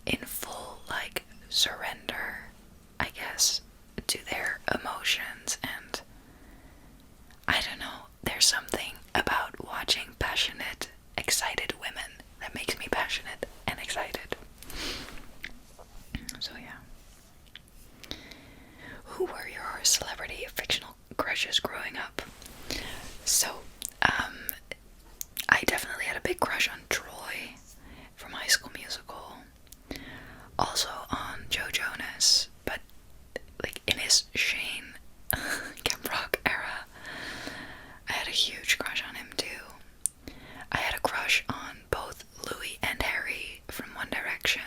in full, like, surrender, I guess, to their emotions. And I don't know, there's something about watching passionate, excited women that makes me passionate and excited. So yeah. Who were your celebrity fictional crushes growing up? So, I definitely had a big crush on Troy from High School Musical. Also on Joe Jonas, but like in his Shane Camp Rock era, I had a huge crush on him too. I had a crush on both Louis and Harry from One Direction.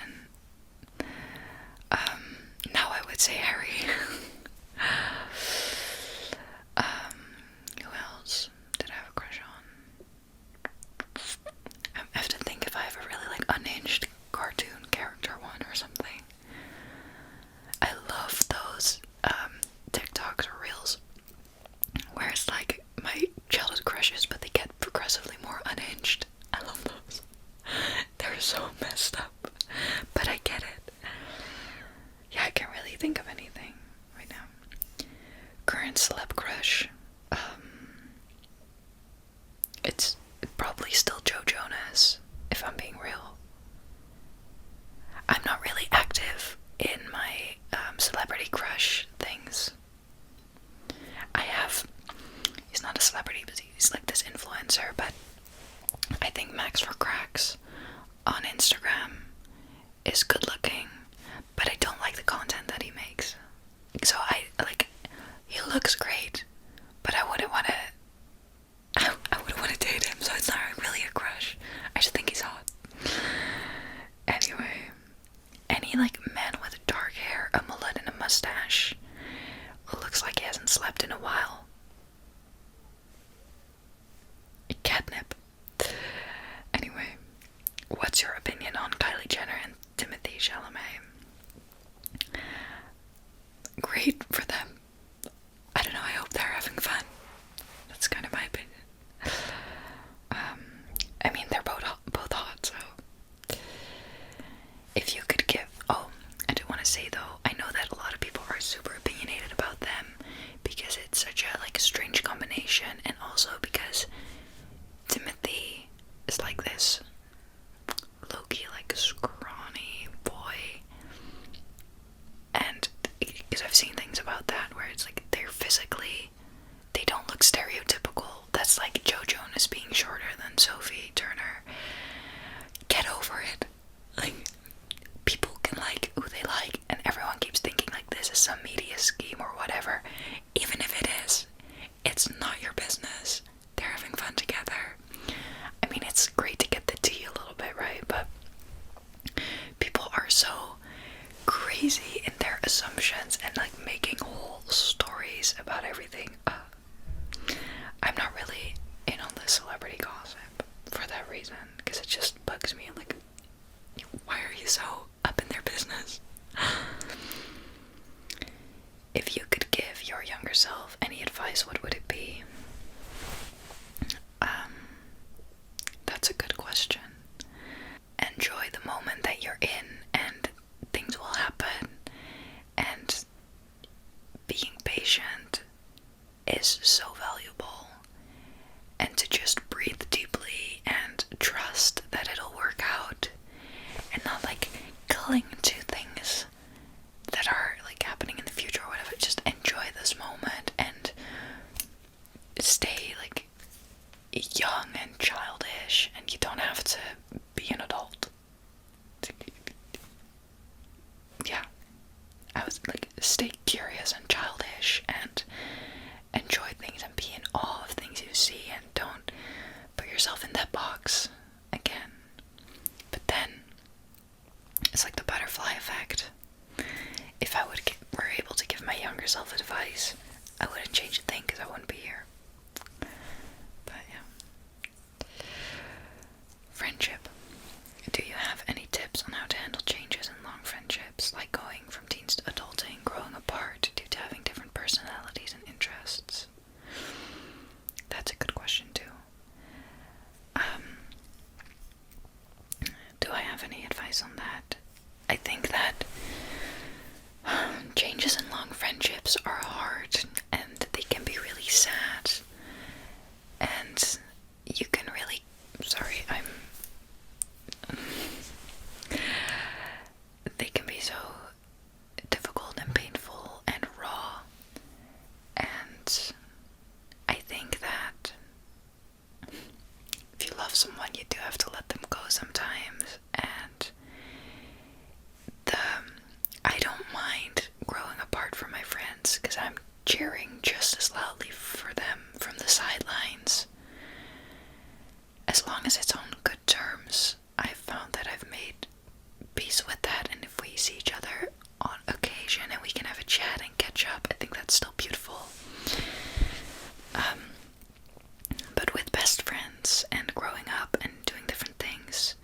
Now I would say Harry. Who else did I have a crush on? I have to think if I have a really like unhinged cartoon character one or something. I love those TikToks or Reels where it's like my childhood crushes, but they get progressively more unhinged. I love those. They're so messed up, but I get it. Yeah, I can't really think of anything right now. Current celeb crush. It's probably still Joe Jonas, if I'm being real. I'm not really active in my celebrity crush things. He's not a celebrity, but he's like this influencer, but I think Max for Cracks on Instagram is good looking, but I don't like the content that he makes. So he looks great, but I wouldn't want to date him, so it's not really a crush. I just think he's hot. Anyway, any like man with dark hair, a mullet, and a mustache who looks like he hasn't slept in a while. Catnip. Anyway, what's your opinion on Kylie Jenner and Timothee Chalamet? Great for them. I don't know, I hope they're having fun. That's kind of my opinion. I mean, they're both hot, so if you could give... Oh, I do want to say though, I know that a lot of people are super opinionated about them because it's such a like strange combination, and also because Timothy is like this low-key like scrawny boy, and because I've seen things about that where it's like they don't look stereotypical. That's like Joe Jonas being shorter than Sophie Turner. Get over it. Like, people can like who they like, and everyone keeps thinking like this is some media scheme or whatever. Even if it is, it's not your business. They're having fun together. yourself in that box again. But then, it's like the butterfly effect. If I were able to give my younger self advice, I wouldn't change a thing because I wouldn't be here. But yeah. Friendship. Do you have any tips on how to handle changes in long friendships, like going from teens to adulting, growing apart due to having different personalities and interests? That's a good question too. Do I have any advice on that? I think that changes in long friendships are hard and they can be really sad. And you can really... Sorry, they can be so difficult and painful and raw. And I think that if you love someone, you do have to let them go sometimes. And I don't mind growing apart from my friends because I'm cheering just as loudly for them from the sidelines. As long as it's on good terms, I've found that I've made peace with that, and if we see each other on occasion and we can have a chat and catch up, I think that's still beautiful. But with best friends and growing up and doing different things,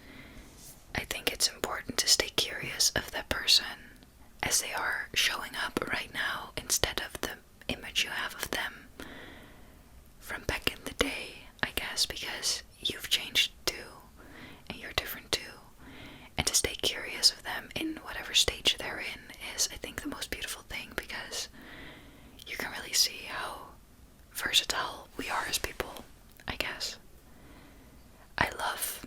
I think it's important to stay curious of that person as they are showing up right now, instead of the image you have of them from back in the day, I guess, because you've changed too, and you're different too. And to stay curious of them in whatever stage they're in is, I think, the most beautiful thing, because you can really see how versatile we are as people, I guess. I love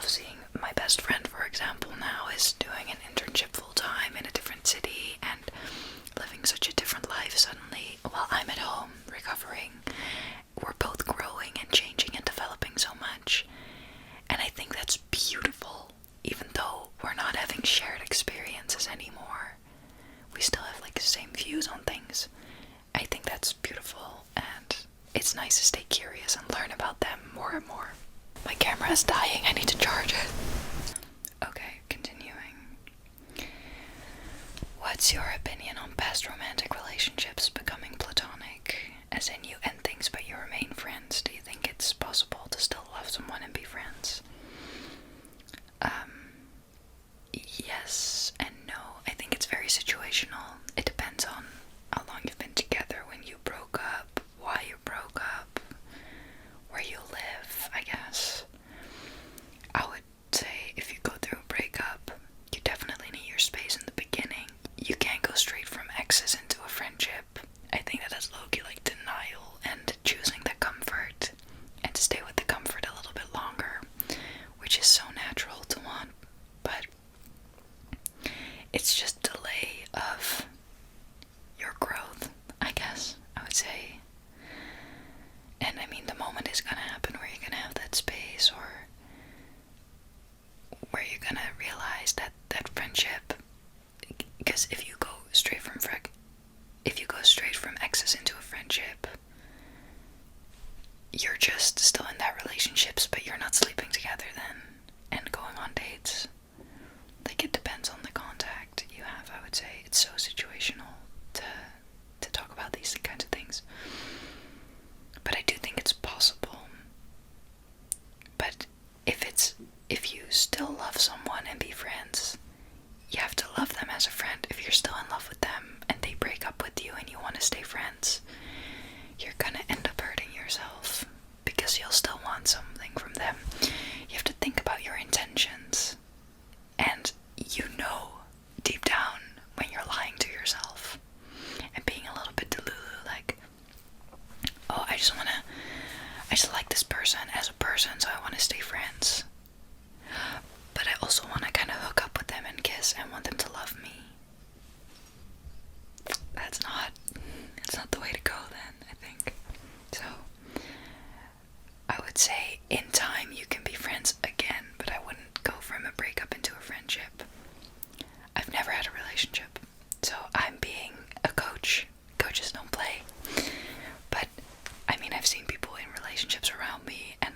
seeing my best friend, for example, now is doing an internship full-time in a different city and living such a different life suddenly while I'm at home recovering. We're both growing and changing and developing so much. And I think that's beautiful, even though we're not having shared experiences anymore. We still have like the same views on things. I think that's beautiful, and it's nice to stay curious and learn about them more and more. My camera is dying, I need to charge it. Okay, continuing. What's your opinion on past romantic relationships becoming platonic? As in, you end things but you remain friends. Do you think it's possible to still love someone and be friends? Yes and no. I think it's very situational. It depends on how long you've been together, when you broke up, why you broke up, where you live, I guess. I would say if you go through a breakup, you definitely need your space in the beginning. You can't go straight from exes into a friendship. I think that is low-key like denial and choosing the comfort, and to stay with the comfort a little bit longer, which is so natural to want, but it's just delay of your growth, I guess, I would say. And I mean, the moment is gonna happen where you're gonna have that space, or where you're gonna realize that friendship, because if you go straight from exes into a friendship, you're just still in that relationships, but you're not sleeping together then, and going on dates. Like, it depends on the contact you have, I would say. It's so situational to talk about these kinds of things. But I do think it's possible. But if you still love someone and be friends, you have to love them as a friend. If you're still in love with them and they break up with you and you want to stay friends, you're gonna end up hurting yourself, because you'll still want something from them. You have to think about your intentions, and you know deep down when you're lying to yourself and being a little bit delulu, like, oh, I just like this person as a person, so I want to stay friends. But I also want to kind of hook up with them and kiss and want them to love me. It's not the way to go then, I think. So, I would say in time you can be friends again, but I wouldn't go from a breakup into a friendship. I've never had a relationship, so I'm being a coach. Coaches don't play. But, I mean, I've seen people in relationships around me, and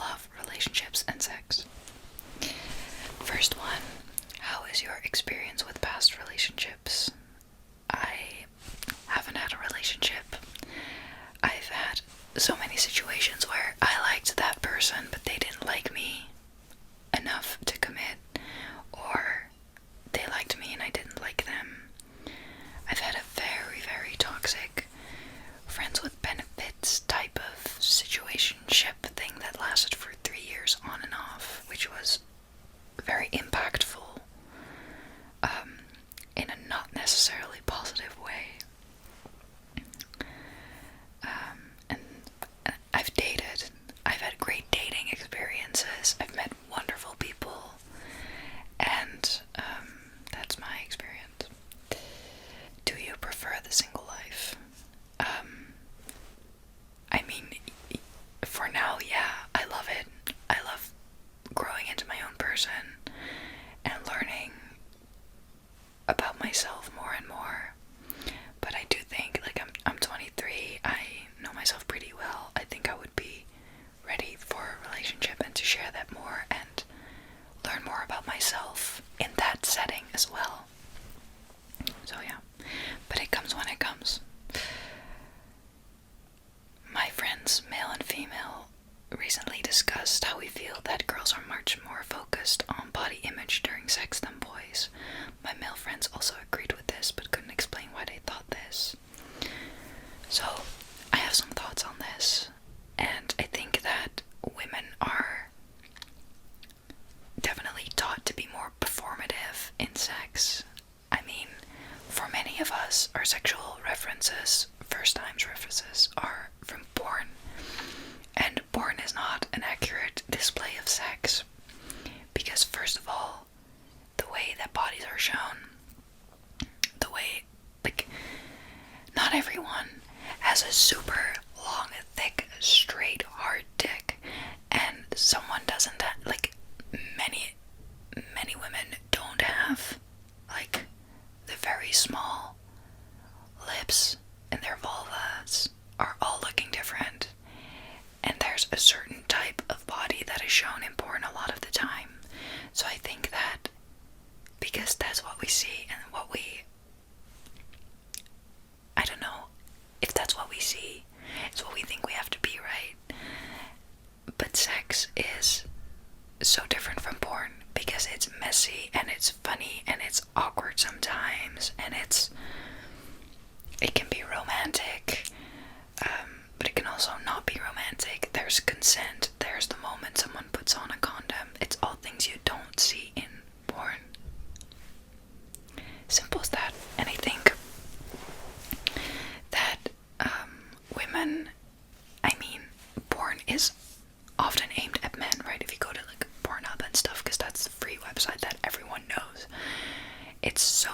love relationships and sex. First one, how is your experience with past relationships? I haven't had a relationship. I've had so many situations where I liked that person, but they didn't like me enough to commit, or they liked me and I didn't like them. I've had a very, very toxic friends with benefits type of situationship thing that lasted for 3 years on and off, which was very impactful, in a not necessarily positive way. And I've dated. I've had great dating experiences. I've met wonderful people, and that's my experience. Do you prefer the single life? I mean, for now, yeah, I love it. I love growing into my own person and learning about myself more and more. But I do think, like, I'm 23, I know myself pretty well. I think I would be ready for a relationship and to share that more and learn more about myself in that setting as well. So yeah, but it comes when it comes. My friends, male and female, recently discussed how we feel that girls are much more focused on body image during sex than boys. My male friends also agreed with this, but couldn't explain why they thought this. So, I have some thoughts on this, and I think that women are definitely taught to be more performative in sex. I mean, for many of us, our sexual references, first times references, are from porn. And porn is not an accurate display of sex. Because first of all, the way that bodies are shown, the way, like, not everyone has a super long, thick, straight, hard dick. And someone doesn't have, like, many women don't have, like, the very small lips and their vulvas are all looking different. And there's a certain type of body that is shown in porn a lot of the time. So I think that because that's what we see and I don't know if that's what we see, it's what we think we have to be, right? But sex is so different from porn because it's messy and it's funny and it's awkward sometimes and it can be romantic, but it can also not be romantic. There's consent, there's the moment someone puts on a condom. It's all things you don't see in porn. Simple as that. And I think that women, I mean, porn is often aimed at men, right? If you go to like Pornhub and stuff, because that's the free website that everyone knows, it's so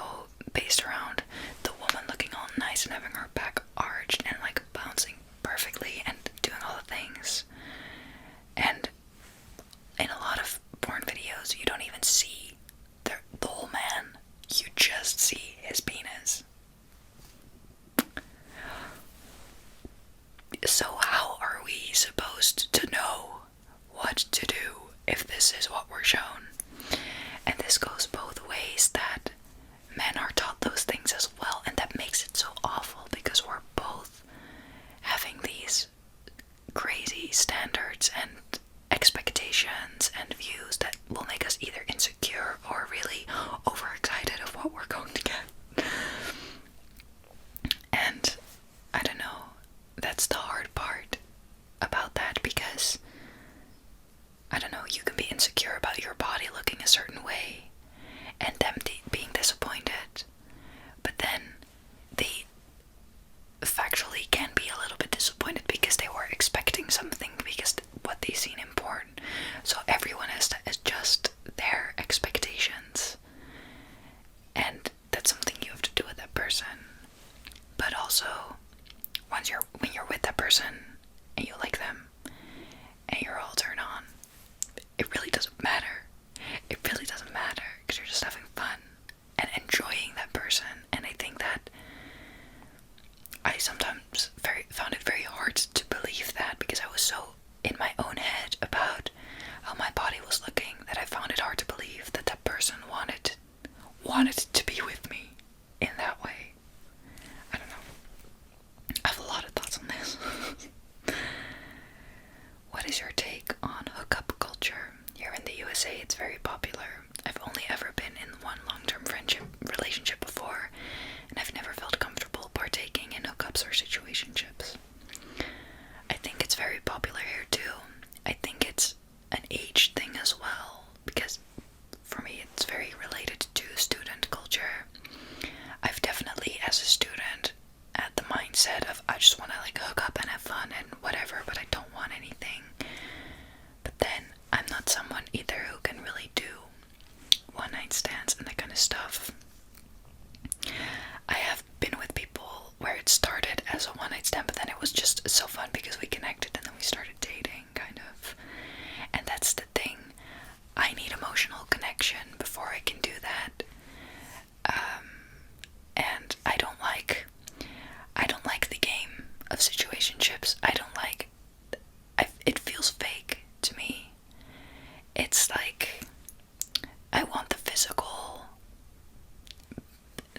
based around the woman looking all nice and having her back arched and like bouncing perfectly and doing all the things. And in a lot of porn videos, you don't even see the whole man. You just see his penis. So how are we supposed to know what to do if this is what we're shown? And this goes both ways, that men are taught those things as well, and that makes it so awful because we're both having these crazy standards and expectations and views that will make us either insecure or really overexcited of what we're going to get. And I don't know, that's the hard part about that, because I don't know, you can be insecure about your body looking a certain way and them being disappointed, but then they factually can be a little bit disappointed because they were expecting something because what they've seen in porn. So everyone has to adjust their expectations, and that's something you have to do with that person. But also, when you're with that person and you like them and you're all turned on, it really doesn't matter. It really doesn't matter because you're just having fun. this stuff. I have been with people where it started as a one-night stand, but then it was just so fun because we connected and then we started dating, kind of. And that's the thing. I need emotional connection before I can do that. And I don't like the game of situationships. It feels fake to me. It's like, I want the physical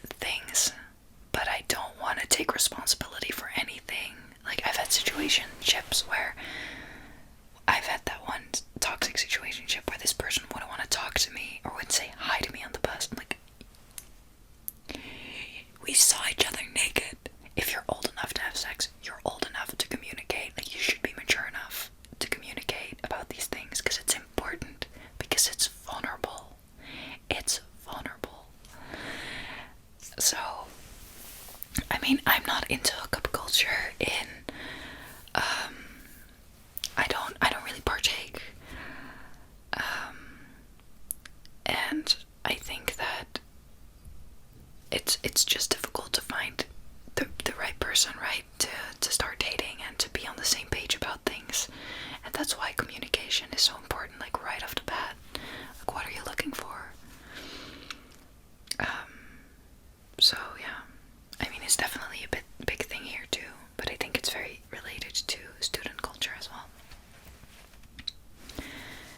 things, but I don't want to take responsibility for anything. Like, I've had situationships where I've had that one toxic situationship where this person wouldn't want to talk to me or wouldn't say hi to me on the bus. I'm like, we saw each other naked. If you're old enough to have sex, you're old enough to communicate. Like, you should be mature enough to communicate about these things because it's important, because it's vulnerable. It's vulnerable. So, I mean, I'm not into hookup culture I don't really partake. And I think that it's just difficult to find the right person, right, to start dating and to be on the same page about things. And that's why communication is so important, like right off the bat. Like, what are you looking for? So yeah, I mean, it's definitely a big thing here too, but I think it's very related to student culture as well.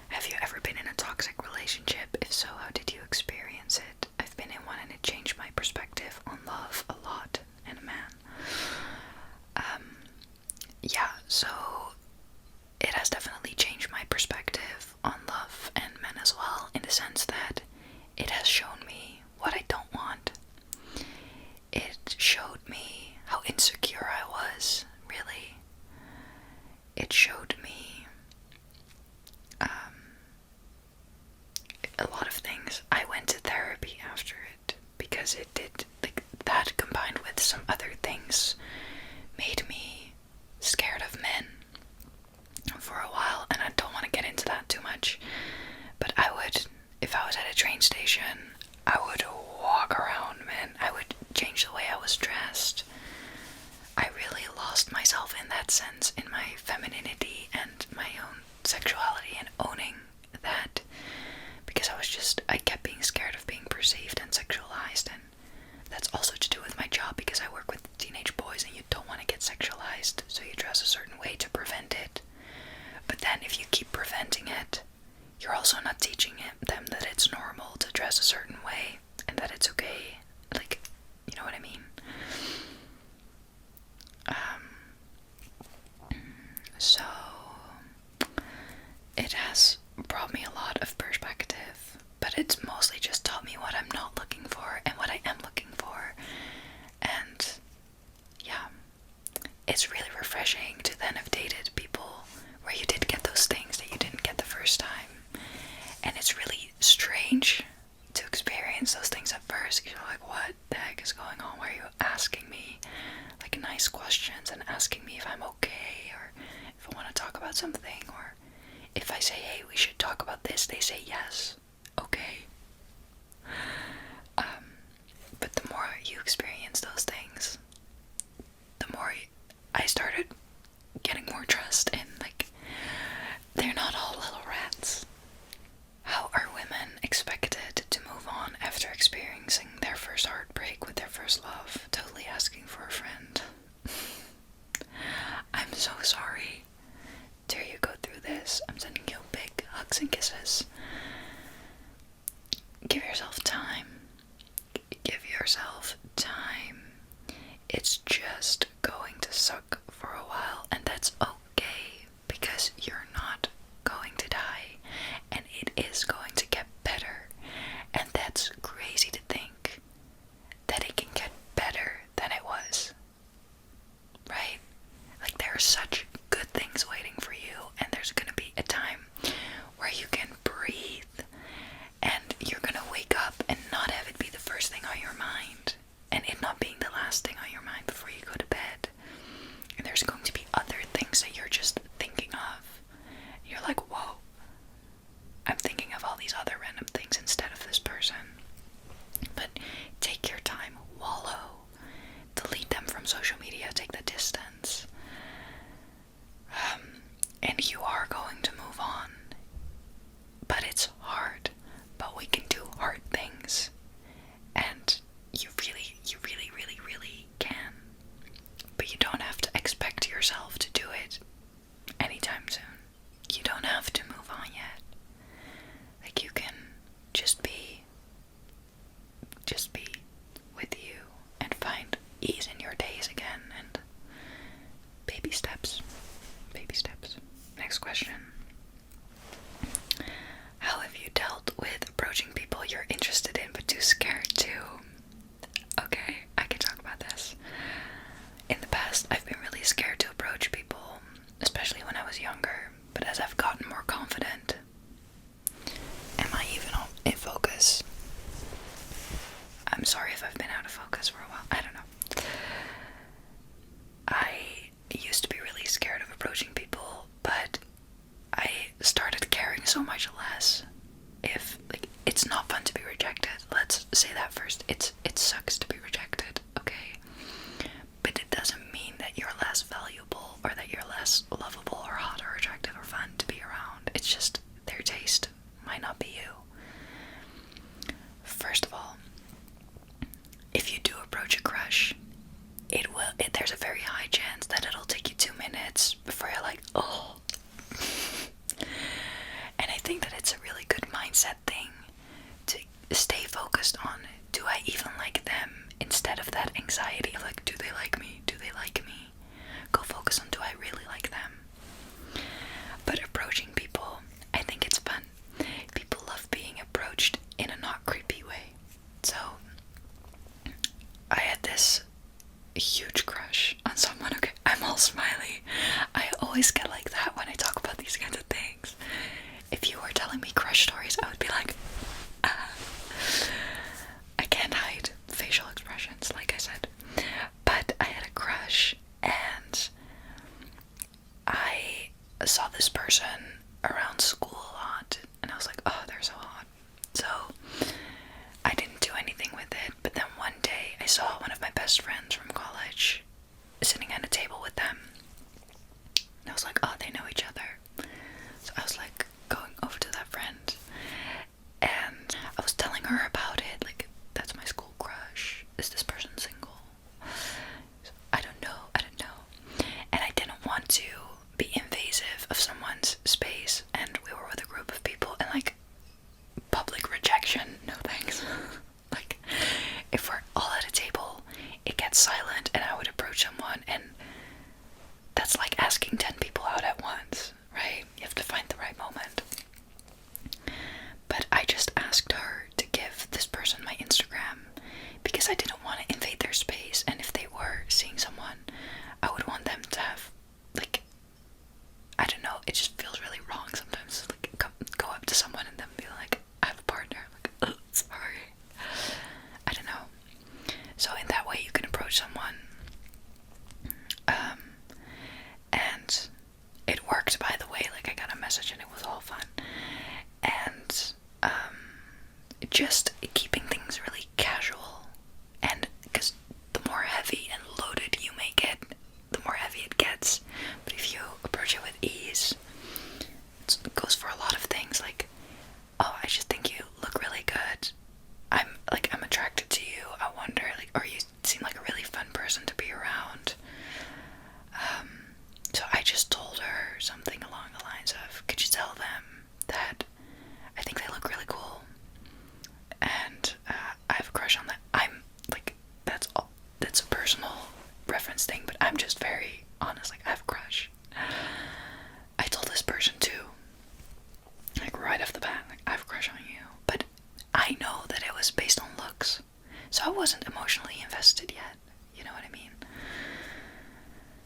Have you ever been in a toxic relationship? If so, how did you experience it? I've been in one and it changed my perspective on love a lot, and a man. Yeah, so it has definitely changed my perspective on love and men as well, in the sense that it has shown me what I don't want. It showed me how insecure I was, really. It showed me a lot of things. I went to therapy after it because it did, like, that combined with some other things made me scared of men for a while, and I don't want to get into that too much, but I would, if I was at a train station, I would walk around men. I would change the way I was dressed. I really lost myself in that sense, in my femininity and my own sexuality, and owning that, because I kept being scared of being perceived and sexualized. And that's also to do with my job, because I work with teenage boys and you don't want to get sexualized, so you dress a certain way to prevent it. But then if you keep preventing it, you're also not teaching them that it's normal to dress a certain way and that it's okay. Like, you know what I mean? So it has brought me a lot of perspective, but it's mostly just taught me what I'm not looking for and what I am looking for. And yeah, it's really refreshing to then have dated people where you did get those things that you didn't get the first time. And it's really strange to experience those things at first. You're like, what the heck is going on? Why are you asking me like nice questions and asking me if I'm okay, or if I want to talk about something, or if I say, hey, we should talk about this, they say yes, okay. But the more you experience those things, the more I started getting more trust in, like, they're not all little rats. How are women expected to move on after experiencing their first heartbreak with their first love, totally asking for a friend? I'm so sorry to hear you go through this. I'm sending you big hugs and kisses. Give yourself time. Give yourself time. It's just going to suck for a while, and that's okay, because you're not going to die, and it is going to get better. And that's crazy to think that it can get better than it was, right? Like, there are such good things waiting for you, and there's gonna be a time where you can breathe, and you're gonna wake up and not have it be the first thing on your mind, and it not being the last thing on your mind before you go to bed. And there's going to be other things that you're just thinking of. You're like, whoa, I'm thinking of all these just be with you and find ease in your days again, and baby steps. Next question. How have you dealt with approaching people you're interested in but too scared to? Okay, I can talk about this. In the past, I've been really scared to approach people, especially when I was younger, but as I've gotten more confident, am I even in focus? I'm sorry if I've been out of focus for a while, I don't know. I used to be really scared of approaching people, but I started caring so much less. It's not fun to be rejected, let's say that first. It sucks to be rejected, okay? But it doesn't mean that you're less valuable or that you're less lovable or hot or attractive or fun to be around. It's just their taste might not be you. First of all, if you do approach a crush, there's a very high chance that it'll take you 2 minutes before you're like, oh. And I think that it's a really good mindset thing to stay focused on, do I even like them, instead of that anxiety of like, do they like me? Go focus on, do I really like them? But approaching people, I think it's fun. People love being approached in a not creepy way. So I had this huge crush on someone. Okay, I'm all smiley. I always get like that when I talk about these kinds of things. If you were telling me crush stories, I would be like, I can't hide facial expressions, like I said. But I had a crush, and I saw this person around school a lot, and I was like, oh, they're so hot. So I didn't do anything with it, but then one day I saw one of my best friends from college sitting at a table with them, and I was like, oh, they know each other. So I was like going over to that friend, and I was telling her about it, like, that's my school crush. Is this person single? So, I don't know. And I didn't want to be invasive of someone's space, and we were with a group of people, and like, public rejection, no thanks. Like, if we're all at a table, it gets silent, and I would approach someone, and that's like asking 10 people out at once, right? You have to find the right moment. But I just asked her to give this person my Instagram because I didn't want to invade their space, and if they were seeing someone, I would want them to have, like, I don't know, it just feels really wrong sometimes, like, go up to someone and then be like, I have a partner, like, oh, sorry. I don't know. So in that way you can approach someone. And it worked, by the way, like, I got a message and it was all fun. And just keeping things really casual, and because the more heavy and loaded you make it, the more heavy it gets. But if you approach it with ease, it goes for a lot of things, like, oh, I just think you look really good, I'm attracted to you, I wonder, like, or you seem like a really fun person to be around. So I just told her something along the lines of, could you tell them that I think they look really cool, and I have a crush on that. I'm like, that's a personal reference thing, but I'm just very honest, like, I have a crush. I told this person too, like, right off the bat, like, I have a crush on you, but I know that it was based on looks, so I wasn't emotionally invested yet, you know what I mean?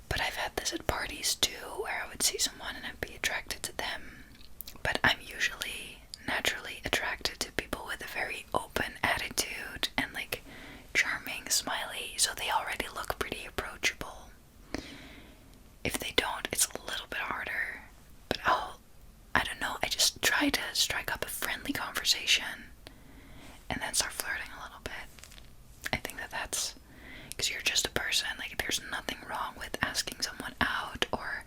But I've had this at parties too, where I would see someone and I'd be attracted to them, but I'm usually naturally attracted to people with a very open attitude and, like, charming, smiley, so they already look pretty approachable. If they don't, it's a little bit harder, but I don't know, I just try to strike up a friendly conversation and then start flirting a little bit. I think that that's because you're just a person, like, there's nothing wrong with asking someone out or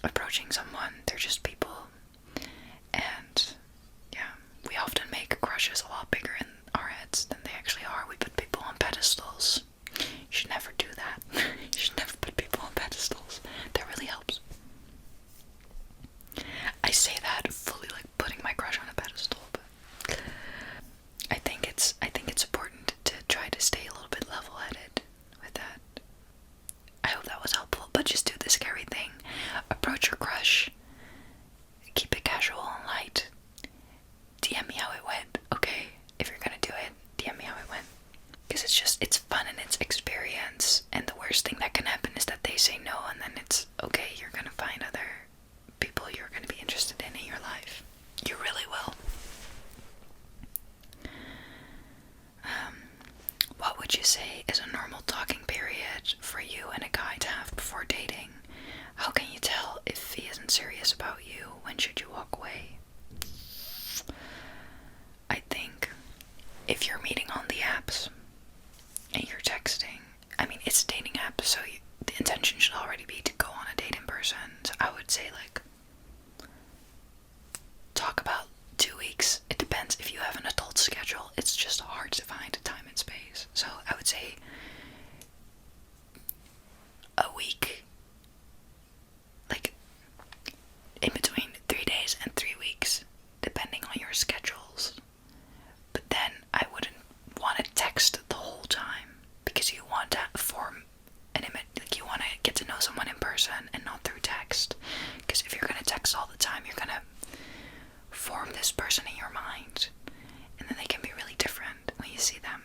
approaching someone, they're just people. And yeah, we often make crushes a lot bigger in our heads than they actually are. We put people on pedestals. You should never do that. You should never put people on pedestals. That really helps. I say that fully, like, putting my crush on a pedestal, but way. I think if you're meeting on the apps and you're texting, I mean, it's a dating app, so the intention should already be to go on a date in person. So I would say, like, talk about 2 weeks. It depends if you have an adult schedule. It's just hard to find time and space. So I would say a week, like in between 3 days and 3 weeks, depending on your schedules. But then I wouldn't want to text the whole time, because you want to form an image, like you want to get to know someone in person and not through text. Because if you're going to text all the time, you're going to form this person in your mind, and then they can be really different when you see them.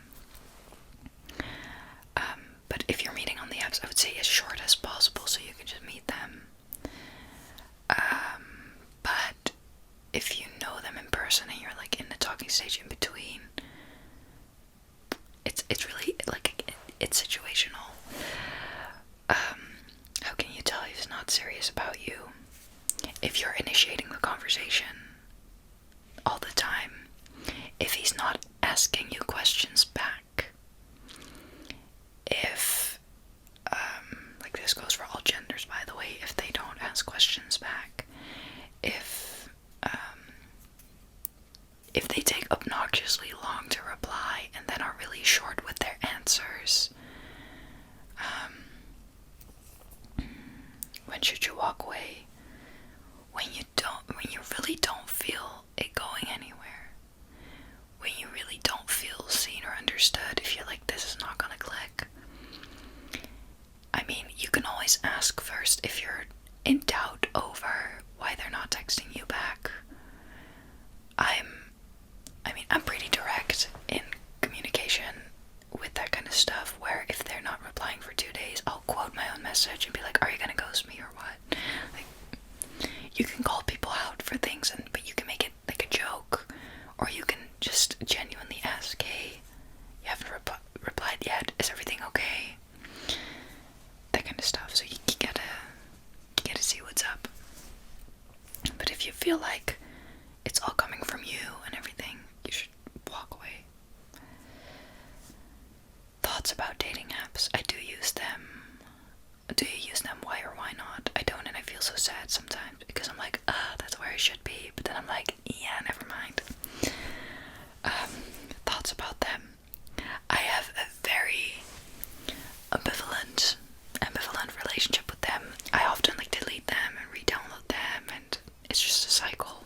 But if you're meeting on the apps, I would say as short as possible so you can just meet them. But if you know them in person and you're like in the talking stage in between, it's really like it's situational. How can you tell if he's not serious about you? If you're initiating the conversation all the time, if he's not asking you questions back, if like this goes for all genders, by the way, if they don't ask questions back, if they take obnoxiously long to reply and then are really short with their answers, when should you walk away? When you really don't feel it going anywhere. When you really don't feel seen or understood, if you're like, this is not gonna click. I mean, you can always ask first if you're in doubt over why they're not texting you back. I'm pretty direct in communication with that kind of stuff, where if they're not replying for 2 days, I'll quote my own message and be like, are you gonna ghost me or what? Like, you can call people out for things, but you can make it like a joke, or you can just genuinely ask, hey, you haven't replied yet, is everything okay? That kind of stuff. So you gotta see what's up. But if you feel like it's all coming from you and everything, you should walk away. Thoughts about dating apps. I do use them. Do you use them? Why or why not? I don't, and I feel so sad sometimes, because I'm like, that's where I should be. But then I'm like, yeah, never mind. Thoughts about them. I have a very ambivalent relationship with them. I often like delete them and re-download them, and it's just a cycle.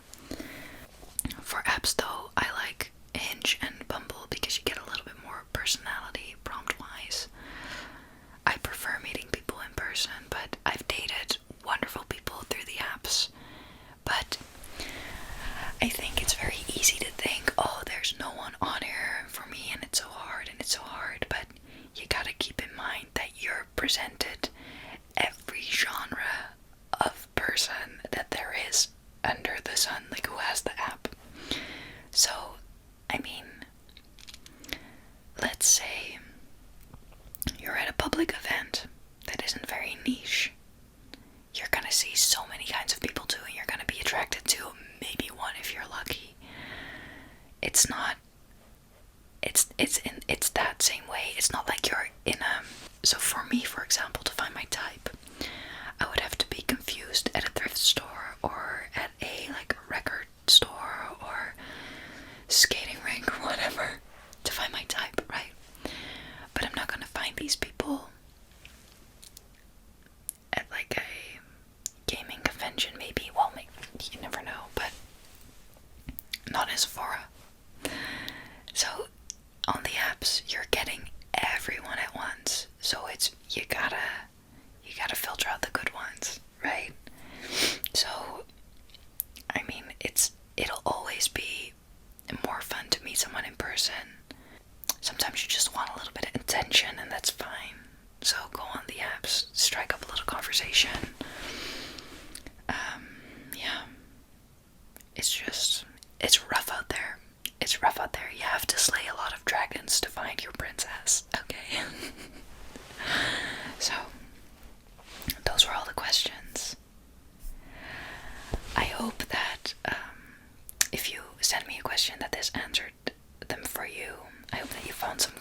For apps though, I like Hinge and Bumble because you get a little bit more personality prompt-wise. I prefer meeting people in person, but I've dated wonderful people through the apps. But I think it's very easy to think, oh, there's no one on here for me and it's so hard and it's so hard. But you gotta keep in mind that you're presented every genre of person that there is under the sun, like who has the app. So, I mean, let's say you're at a public event that isn't very niche. You're gonna see so many kinds of people too, and you're gonna be attracted to maybe one if you're lucky. It's that same way. It's not like you're in a... So for me, for example, to find my type, I would have to be confused at a thrift store or at a like record store or skating rink or whatever to find my type, right? But I'm not gonna find these people at like a gaming convention, maybe. Well, maybe, you never know, but not in Sephora. So on the apps, you're getting everyone at once. So it's you gotta filter out the good ones, right? So I mean, it'll always be more fun to meet someone in person. Sometimes you just want a little bit of attention, and that's fine. So go on the apps, strike up a little conversation. Yeah. It's rough out there. It's rough out there. You have to slay a lot of dragons to find your princess. Okay. So, those were all the questions. I hope that question that this answered them for you. I hope that you found some